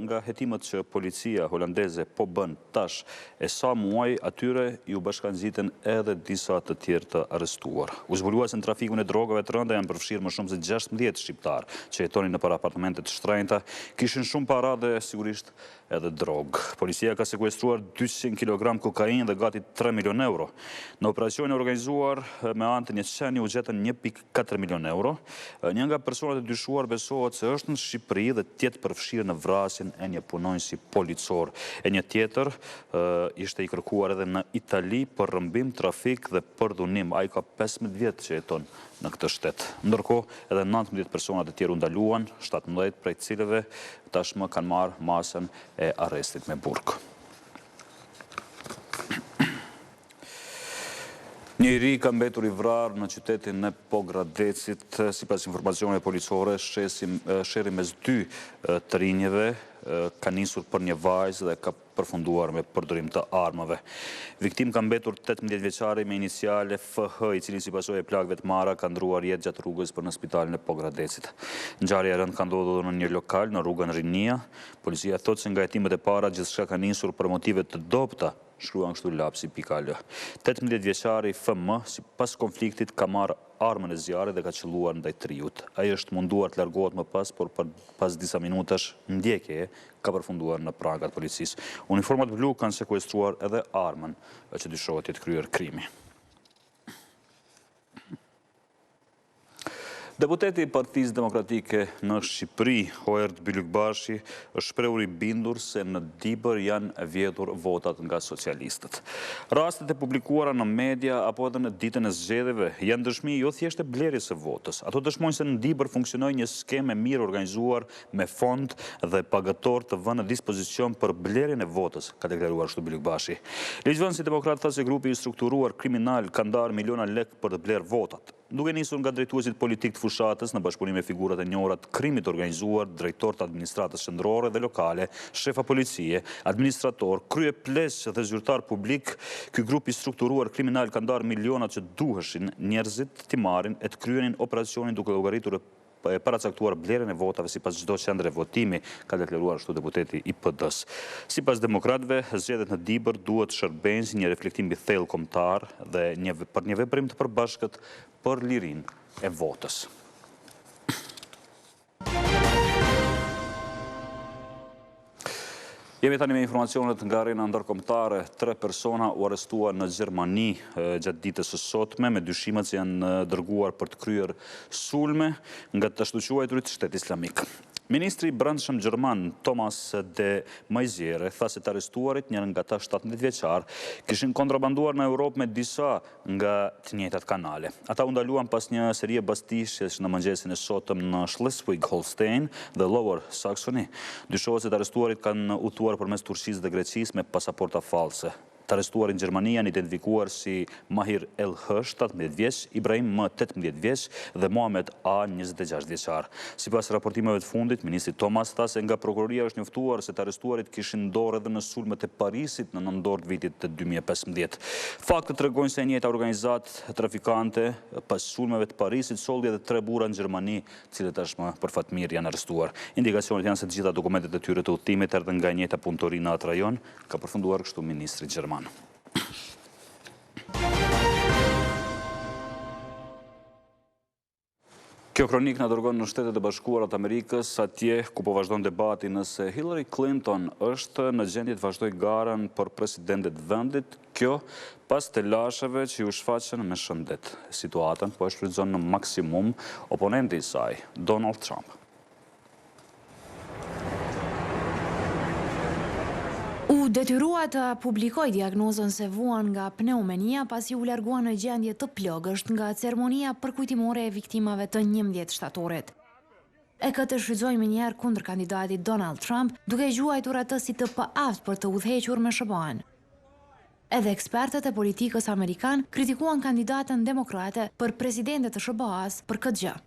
nga hetimet që policia holandeze po bën tash e sa muaj, atyre ju bashkangjiten edhe disa të tjerë të arrestuar. U zbulua se në trafikun e drogave të rënda janë përfshirë më shumë se 16 shqiptarë që jetonin nëpër apartamente të shtrenjta, kishin shumë para dhe sigurisht edhe drogë. Policia ka sekuestruar 200 kg kokainë dhe gati 3 milion euro. Në operacionin e organizuar me anë të një qenie u gjetën 1.4 milion euro. Një nga personat e dyshuar besohet se është në Shqipëri dhe tjetë përfshirë në vrasjen e një punonjësi policor. E një tjetër ishte i kërkuar edhe në Itali për rrëmbim, trafik dhe përdhunim. Ai ka 15 vjet që jeton në këtë shtet. Ndërkohë, edhe 19 personat e tjerë u ndaluan, 17 prej cilëve tashmë kanë marrë masën e arrestit me burg. Një i ri ka mbetur i vrarë në qytetin e Pogradecit, sipas informacioneve policore, sherri mes dy të rinjeve ka nisur për një vajzë dhe ka përfunduar me përdorim të armëve. Viktim ka mbetur 18 vjeçari me iniciale FH, i cili si pasojë e plagëve të marra ka ndruar jetë gjatë rrugës për në spitalin e Pogradecit. Ngjarja e rëndë ka ndodhur në një lokal në rrugën Rinia. Policia thotë se nga hetimet e para gjithçka ka nisur për motive të dobta, shkruan kështu lapsi.al. 18 vjeçari FM, sipas konfliktit, ka marrë armën e zjarrit dhe ka qelluar ndaj triut. Ai është munduar të largohet më pas, por pas disa minutash ndjekjeje ka përfunduar në pragat policisë. Uniformat blu kanë sekuestruar edhe armën që dyshohet jetë kryer krimi. Deputeti i Partisë Demokratike në Shqipëri, Hoert Bylykbashi, është shprehur i bindur se në Dibër janë vjedhur votat nga socialistët. Rastet e publikuara në media apo edhe në ditën e zgjedhjeve janë dëshmi jo thjesht e blerjes së votës. Ato dëshmojnë se në Dibër funksionoi një skemë mirë organizuar me fond dhe pagëtor të vënë në dispozicion për blerjen e votës, ka deklaruar kështu Bylykbashi. Ligjvënësi demokrat tha se grupi i strukturuar kriminal ka ndarë miliona lek për të blerë votat. Duke nisur nga drejtuesit politik të fushatës në bashkëpunim me figurat e njohura të krimit organizuar, drejtor të administratës qendrore dhe lokale, shefa policie, administrator, kryeples dhe zyrtar publik, ky grup i strukturuar kriminal ka ndarë milionat që duheshin njerëzit të marrin e të kryenin operacionin duke llogaritur e paracaktuar blerjen e votave sipas çdo qendre votimi, ka deklaruar kështu deputeti i PD-s. Sipas demokratëve, zgjedhjet në Dibër duhet shërbejnë si një reflektim i thellë kombëtar dhe për një veprim të përbashkët për lirinë e votës. Jemi tani me informacionet nga arena ndërkombëtare. 3 persona u arrestuan në Gjermani gjatë ditës së sotme me dyshimet se janë dërguar për të kryer sulme nga të ashtuquajturit Shteti Islamik. Ministri i Brendshëm gjerman Thomas de Maizière tha se të arrestuarit, njërë nga ta 17 vjeçar, kishin kontrabanduar në Europë me disa nga të njëjtat kanale. Ata u ndaluan pas një serie bastishjes në mëngjesin e sotëm në Schleswig-Holstein dhe Lower Saxony. Dyshohet se të arrestuarit kanë udhëtuar përmes Turqisë dhe Greqisë me pasaporta false. Të arrestuar në Gjermani janë identifikuar si Mahir LH, 17 vjeç, Ibrahim M, 18 vjeç dhe Mohamed A, 26 vjeçar. Sipas raportimeve të fundit, ministri Thomas tha se nga prokuroria është njoftuar se të arrestuarit kishin dorë edhe në sulmet e Parisit në nëntor të vitit të 2015. Faktet tregojnë se njëjta organizatë trafikante pas sulmeve të Parisit solli edhe 3 burra në Gjermani, të cilët tashmë për fatmirë janë arrestuar. Indikacionet janë se të gjitha dokumentet e tyre të udhëtimit erdhën nga njëjta punëtori në atë rajon, ka përfunduar kështu ministri gjerman. Kjo kronik na dërgon në Shtetet e Bashkuara të Amerikës, atje ku po vazhdon debati nëse Hillary Clinton është në gjendje të vazhdojë garën për presidentet vendit, kjo pas të lasheve që u shfaqen me shëndet. Situatën po e shfrytëzon në maksimum oponenti i saj, Donald Trump. U detyrua të publikoj diagnozën se vuan nga pneumenia pasi u largua në gjendje të plogësht nga ceremonia përkujtimore e viktimave të 11 shtatorit. E këtë shfrytëzoi më njëherë kundër kandidatit Donald Trump, duke quajtur atë si të paaft për të udhëhequr me SBA-n. Edhe ekspertët e politikës amerikan kritikuan kandidatën demokrate për presidente të SBA-s për këtë gjë.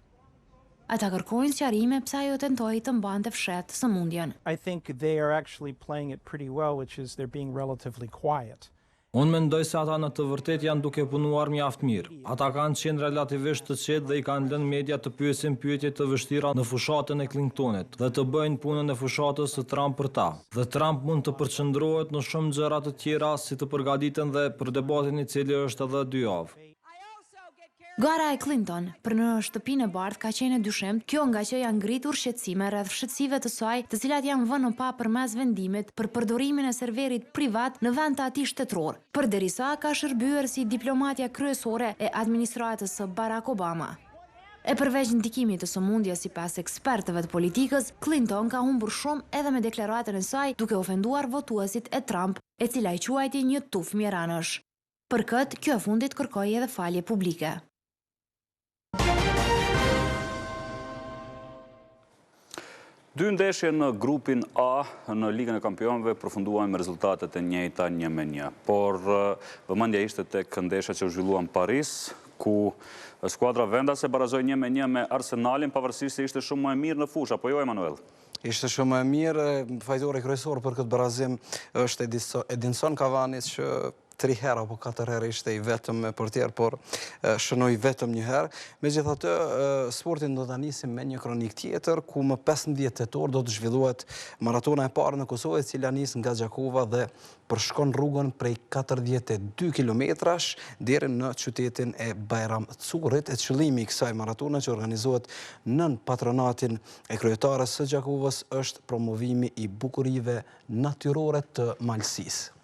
Ata kërkojnë sqarime pse ajo tentoi të mbante fsheht sëmundjen. I think they are actually playing it pretty well, which is they're being relatively quiet. Unë mendoj se ata në të vërtet janë duke punuar mjaft mirë. Ata kanë qenë relativisht të qetë dhe i kanë lënë media të pyesin pyetje të vështira në fushatën e Clintonit dhe të bëjnë punën e fushatës së Trump për ta. Dhe Trump mund të përqendrohet në shumë gjëra të tjera si të përgatiten dhe për debatin i cili është edhe 2 javë. Gara e Clinton për në shtëpinë e bardhë ka qenë e dyshemt, kjo nga që janë ngritur shqetësime rreth shqetësive të saj, të cilat janë vënë në pa përmes vendimit për përdorimin e serverit privat në vend të atij shtetëror, përderisa ka shërbyer si diplomatja kryesore e administratës së Barack Obama. E përveç ndikimit të sëmundjes sipas ekspertëve të politikës, Clinton ka humbur shumë edhe me deklaratën e saj duke ofenduar votuesit e Trump, e cila i quajti një tuf mjeranësh. Për këtë, kjo e fundit kërkoi edhe falje publike. Dy ndeshje në grupin A në Ligën e Kampionëve përfunduan me rezultatet e njëjta 1-1. Por vëmendja ishte tek ndeshja që u zhvilluan në Paris, ku skuadra vendase barazoi 1-1 me Arsenalin, pavarësisht se ishte shumë më e mirë në fushë, apo jo, Emanuel? Ishte shumë më e mirë, fajtori kryesor për këtë barazim është Edinson Cavani, që 3 herë apo 4 herë ishte i vetëm me portier, por shënoi vetëm një herë. Megjithatë, sportin do ta nisim me një kronik tjetër, ku më 15 tetor do të zhvillohet maratona e parë në Kosovë, e cila nis nga Gjakova dhe përshkon rrugën prej 42 kilometrash deri në qytetin e Bajramcurit. E qëllimi i kësaj maratone që organizohet nën patronatin e kryetares së Gjakovës është promovimi i bukurive natyrore të Malësisë.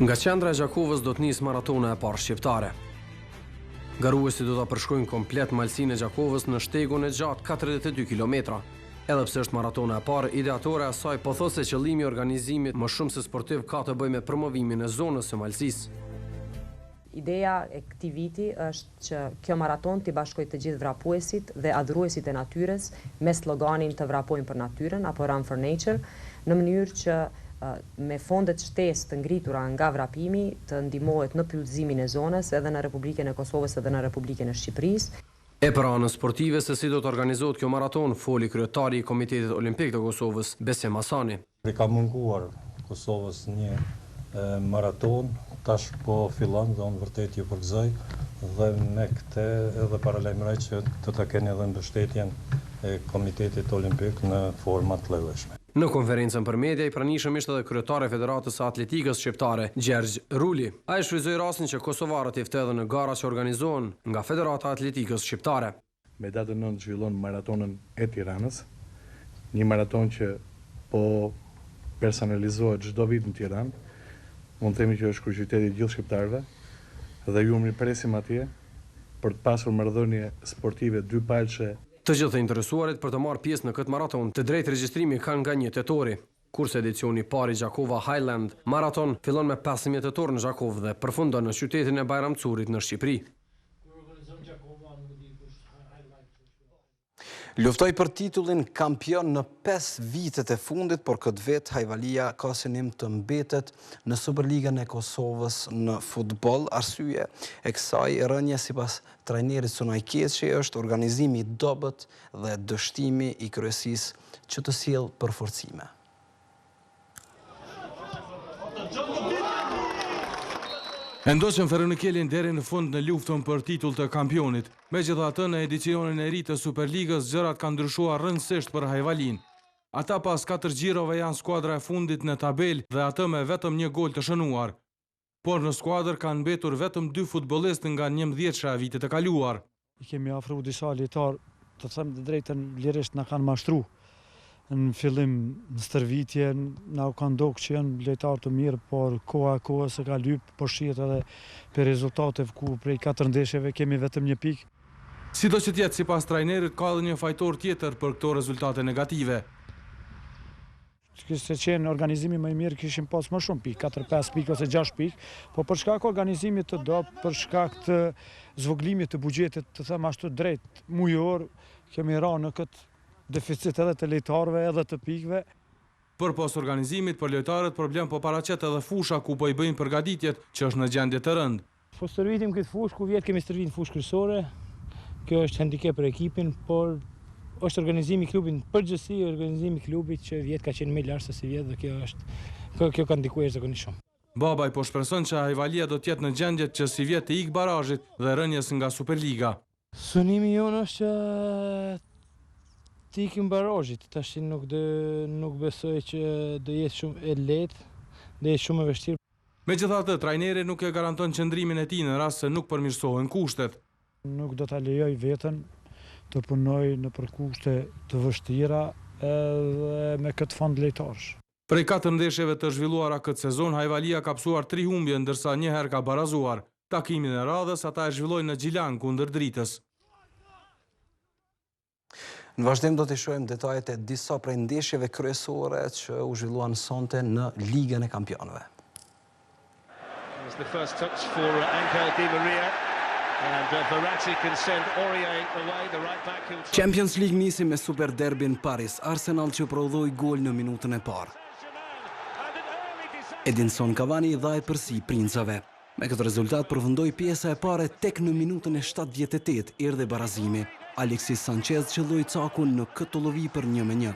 Nga qendra e Gjakovës do të nisë maratona e parë shqiptare. Garuesi do ta përshkojnë komplet Malësinë e Gjakovës në shtegun e gjatë 42 kilometra. Edhe pse është maratona e parë, ideatore e asaj po thotë se qëllimi i organizimit më shumë se sportiv ka të bëjë me promovimin e zonës së Malësisë. Ideja e këtij viti është që kjo maraton t'i bashkojë të gjithë vrapuesit dhe adhuruesit e natyrës me sloganin të vrapojmë për natyrën apo Run for Nature, në mënyrë që me fondet shtesë të ngritura nga vrapimi të ndihmohet në pyllëzimin e zonës edhe në Republikën e Kosovës edhe në Republikën e Shqipërisë. E për anën sportive se si do të organizohet kjo maraton, foli kryetari i Komitetit Olimpik të Kosovës, Besim Hasani. Ka munguar Kosovës një maraton, tash po fillon dhe unë vërtet ju përgëzoj dhe me këtë edhe paralajmëroj që do ta keni edhe mbështetjen e Komitetit Olimpik në forma të llojshme. Në konferencën për media i pranishëm ishte edhe kryetari i Federatës së Atletikës Shqiptare, Gjergj Ruli. Ai shfrytzoi rastin që kosovarët i ftedhen në gara që organizohen nga Federata e Atletikës Shqiptare. Me datën 9 zhvillon maratonën e Tiranës, një maraton që po personalizohet çdo vit në Tiranë. Mund të themi që është kryeqyteti i gjithë shqiptarëve dhe ju mirpresim atje për të pasur marrëdhënie sportive dypalçe. Të gjithë të interesuarit për të marrë pjesë në këtë maraton, të drejtë regjistrimi kanë nga 1 tetori. Kurse edicioni i parë i Gjakova Highland Marathon fillon me 15 tetor në Gjakovë dhe përfundon në qytetin e Bajramcurit në Shqipëri. Luftoi për titullin kampion në 5 vitet e fundit, por këtë vit Hajvalia ka synim të mbetet në Superligën e Kosovës në futboll. Arsye e kësaj rënje sipas trajnerit Sunaj Keqi është organizimi i dobët dhe dështimi i kryesisë që të sjell përforcime. Endoqën Ferronikellin deri në fund në luftën për titull të kampionit. Megjithatë, në edicionin e ri të Superligës gjërat kanë ndryshuar rëndësisht për Hajvalin. Ata pas 4 gjirove janë skuadra e fundit në tabel dhe atë me vetëm 1 gol të shënuar. Por në skuadër kanë mbetur vetëm 2 futbollistë nga 11 vitet e kaluar. I kemi afruar disa lojtarë, të them të drejtën, lirisht na kanë mashtruar. Në fillim në stërvitje, na u kanë ndodhur që janë lojtarë të mirë, por koha se ka lyp, po shihet edhe për rezultate ku prej 4 ndeshjeve kemi vetëm 1 pikë. Sido që tjetë sipas trajnerit ka edhe një fajtor tjetër për këto rezultate negative. Se qenë organizimi më i mirë kishim pas më shumë pikë, 4-5 pikë ose 6 pikë, po për shkak organizimit të dobët, për shkak të zvoglimit të buxhetit, të them ashtu drejt mujor, kemi rënë në këtë deficit edhe të lojtarëve edhe të pikëve. Për pas organizimit për lojtarët problem po paraqet edhe fusha ku po i bëjnë përgatitjet, që është në gjendje të rëndë. Po stërvitim këtë fushë, ku vjetë kemi stërvit në fushë kryesore. Kjo është handicap për ekipin, por është organizimi i klubit, përgjithësi organizimi i klubit që vjetë ka qenë më lart se si vjetë dhe kjo ka ndikuar zakonisht shumë. Babaj po shpreson që Hajvalia do të jetë në gjendje që si vjetë të ikë barazhit dhe rënjes nga Superliga. Synimi jonë është që të ikim barazhit, tash nuk besoj që do jetë shumë e lehtë, do jetë shumë e vështirë. Megjithatë, trajneri nuk e garanton qëndrimin e tij në rast se nuk përmirësohen kushtet. Nuk do ta lejoj veten të punoj në për kushte të vështira edhe me këtë fond lojtarësh. Prej 4 ndeshjeve të zhvilluara këtë sezon, Hajvalia ka psuar 3 humbje, ndërsa 1 herë ka barazuar. Takimin e radhës ata e zhvillojnë në Gjilan kundër Dritës. Në vazhdim do të shohim detajet e disa prej ndeshjeve kryesore që u zhvilluan sonte në Ligën e Kampionëve. The first touch for Anka Di Maria. Champions League nisi me Super Derbin Paris, Arsenal që prodhoi gol në minutën e parë. Edinson Cavani dhaj përsi princave. Me këtë rezultat përfundoi pjesa e parë tek në minutën e 78 erdhi barazimi. Alexis Sanchez qëlloi cakun në këtë llovi për 1-1.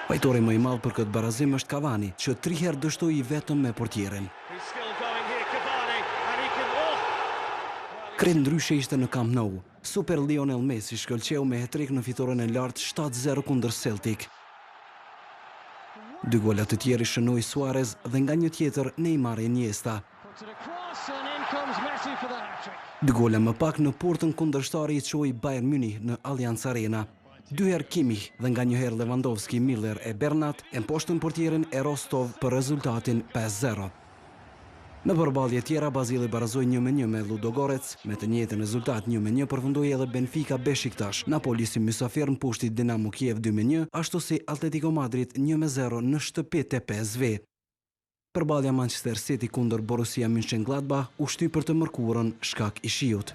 Fajtori më i madh për këtë barazim është Cavani, që 3 herë dështoi vetëm me portierin. Krejt ndryshe ishte në Camp Nou. Super Lionel Messi shkëlqeu me hat-trick në fitoren e lartë 7-0 kundër Celtic. 2 golat të tjerë shënoi Suarez dhe nga një tjetër Neymar Iniesta. 2 gola më pak në portën kundërshtari i çoi Bayern Munich në Allianz Arena. 2 herë Kimmich dhe nga një herë Lewandowski, Miller e Bernat e mposhtën portierin e Rostov për rezultatin 5-0. Në përballje tjera Bazili barazoi 1-1 me Ludogorets, me të njëjtin rezultat 1-1 përfundoi edhe Benfica Beşiktaş, Napoli si mysafir mpushti Dinamo Kiev 2-1, ashtu si Atletico Madrid 1-0 në shtëpitë e PSV. Përballja Manchester City kundër Borussia Mönchengladbach u shty për të mërkurën shkak i shiut.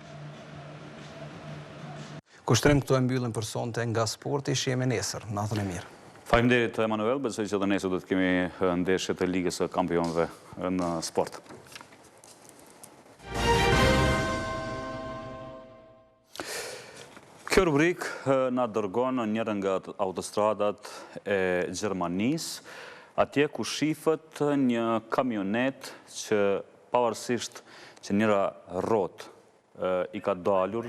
Kushtrim këtu e mbyllim për sonte nga sporti, shihemi nesër. Natën e mirë. Faleminderit Emanuel, besoj që edhe nesër do të kemi ndeshjet e Ligës së Kampionëve në sport. Kjo rubrik na dërgon në njërën nga autostradat e Gjermanisë, atje ku shifët një kamionet që pavarësisht që njëra rrotë i ka dalur,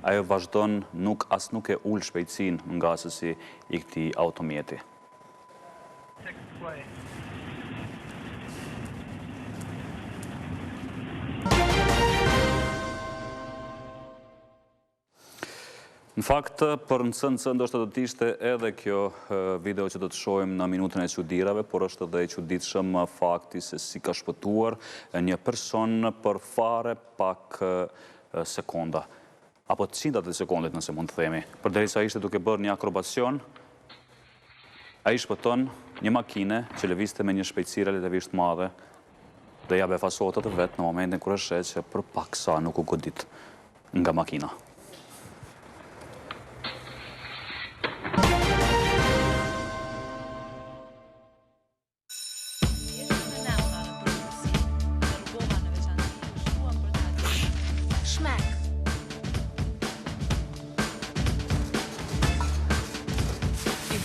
ajo vazhdon nuk e ullë shpejtësin nga asësi i këtij automjeti. Në fakt, për në cënë ndoshta do të ishte edhe kjo video që do të shohim në minutën e çuditërave, por është edhe i çuditshëm fakti se si ka shpëtuar një person për fare pak sekonda, apo të cindat e sekundit nëse mund të themi. Përderisa ishte duke bërë një akrobacion, ai shpëton një makine që lëvizte me një shpejtësi relativisht madhe dhe ja befasohet atë vetë në momentin kur e sheh që përpaksa nuk u godit nga makina.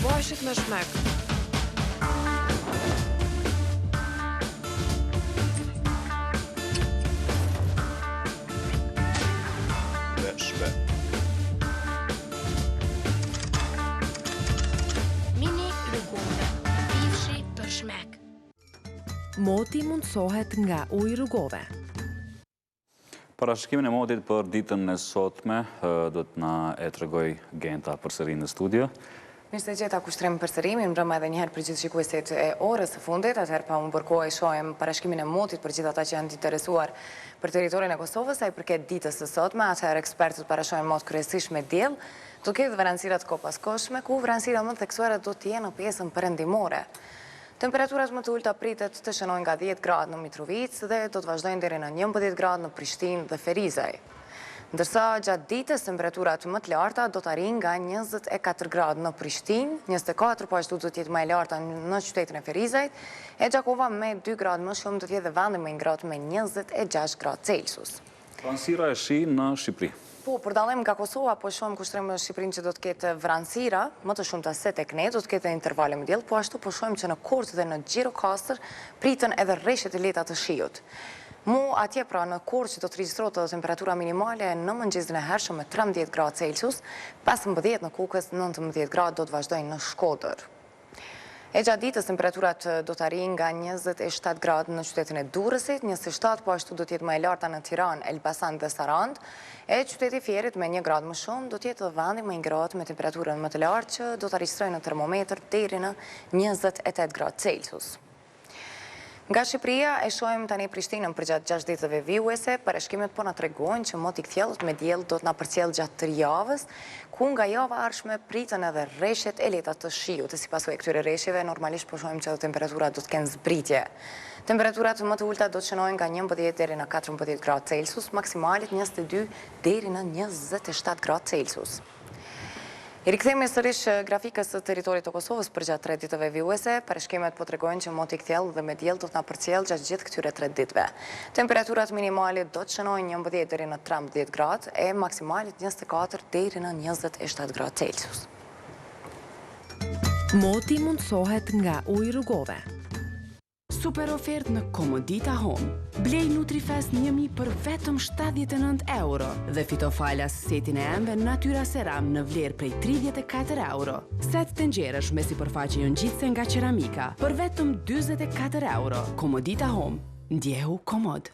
Bashit me shmek. Mini rrugove, pifshi për shmek. Moti mundsohet nga ujë rrugove. Parashkimin e motit për ditën e sotme do të na e tregoj Genta përsëri në studio. Mirë se gjeta kushtrim përsërimi, mbrëma edhe njëherë për gjithë shikuesit e orës së fundit, atëherë pa unë bërkohë shohem parashkimin e motit për gjithë ata që janë interesuar për territorin e Kosovës, sa i përket ditës së sotme, atëherë ekspertët parashojnë mot kryesisht me diell, do ketë vranësirat kopaskoshme, ku vranësirat më theksuara do të jenë në pjesën perëndimore. Temperaturat më të ulta pritet të shënojnë nga 10 gradë në Mitrovica dhe do të vazhdojnë deri në 11 gradë në Prishtinë dhe Ferizaj. Ndërsa gjatë ditës temperaturat më të larta do të arrijnë nga 24 gradë në Prishtinë, 24 po ashtu do të jetë më e larta në qytetin e Ferizajt, e Gjakova me 2 gradë më shumë do të jetë vendi më i ngrohtë me 26 gradë Celsius. Vranësira e shi në Shqipëri. Po, për dallim nga Kosova, po shohim kushtrim në Shqipërinë që do të ketë vranësira më të shumta se tek ne, do të ketë intervale me diell, po ashtu po shohim që në Korçë dhe në Gjirokastër pritën edhe rreshtet e lehta të shiut. Mu atje pra në Korçë do të regjistrohet temperatura minimale në mëngjesin e hershëm me 13 gradë Celsius, 15 në Kukës, 19 gradë do të vazhdojnë në Shkodër. E gjatë ditës temperaturat do të arrijnë nga 27 gradë në qytetin e Durrësit, 27 po ashtu do të jetë më e larta në Tiranë, Elbasan dhe Sarand, e qyteti i Fierit me 1 gradë më shumë do të jetë vendi më i ngrohtë me temperaturën më të lartë që do të regjistrojnë në termometër deri në 28 gradë Celsius. Nga Shqipëria e shohim tani Prishtinën përgjatë 6 ditëve vijuese, parashkimet po na tregojnë që moti i kthjellët me diell do të na përcjell gjatë 3 javës, ku nga java ardhshme pritën edhe rreshtet e lehta të shiut. Sipas këtyre rreshjeve normalisht po shohim që temperaturat do të kenë zbritje. Temperaturat më të ulta do të shënojnë nga 11 deri në 14 gradë Celsius, maksimalit 22 deri në 27 gradë Celsius. I rikthemi sërish grafikës të teritorit të Kosovës për gjatë 3 ditëve vijuese, parashkimet po tregojnë që moti kthjell dhe me diell do të na përcjell gjatë gjithë këtyre 3 ditëve. Temperaturat minimale do të shënojnë 11 deri në 13 gradë e maksimalit 24 deri në 27 gradë Celsius. Moti mundsohet nga ujë rrugove. Super ofert në Komodita Home. Blej Nutrifest 1000 për vetëm 79 euro dhe fito falas setin e embë Natyra Seram në vlerë prej 34 euro. Set të nxjerrësh me sipërfaqe jo ngjitse nga qeramika për vetëm 44 euro. Komodita Home. Ndjehu komod.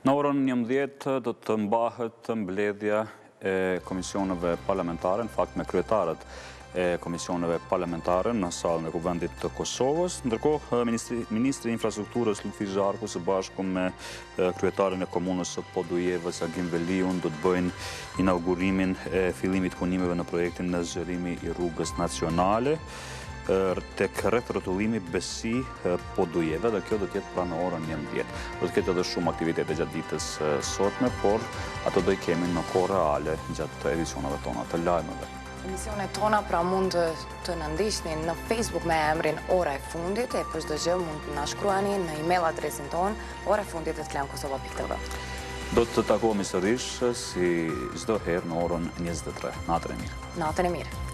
Në orën 11 do të mbahet mbledhja e komisioneve parlamentare, në fakt me kryetarët e komisioneve parlamentare në salën e Kuvendit të Kosovës. Ndërkohë, Ministri i Infrastrukturës Lutfi Zharku së bashku me kryetarin e komunës së Podujevës Agim Veliun do të bëjnë inaugurimin e fillimit punimeve në projektin në zgjerimi i rrugës nacionale tek rreth rrotullimi Besi Podujeve, dhe kjo do të jetë pra në orën 11. Do të ketë edhe shumë aktivitete gjatë ditës sotme, por ato do i kemi në kohë reale gjatë edicioneve tona të lajmeve. Emisionet tona pra mund të në ndiqni në Facebook me emrin Ora e Fundit, e për çdo gjë mund të na shkruani në email adresin ton orafundit@klankosova.tv. Do të takohemi sërish si çdo herë në orën 23. Natën e mirë. Natën e mirë.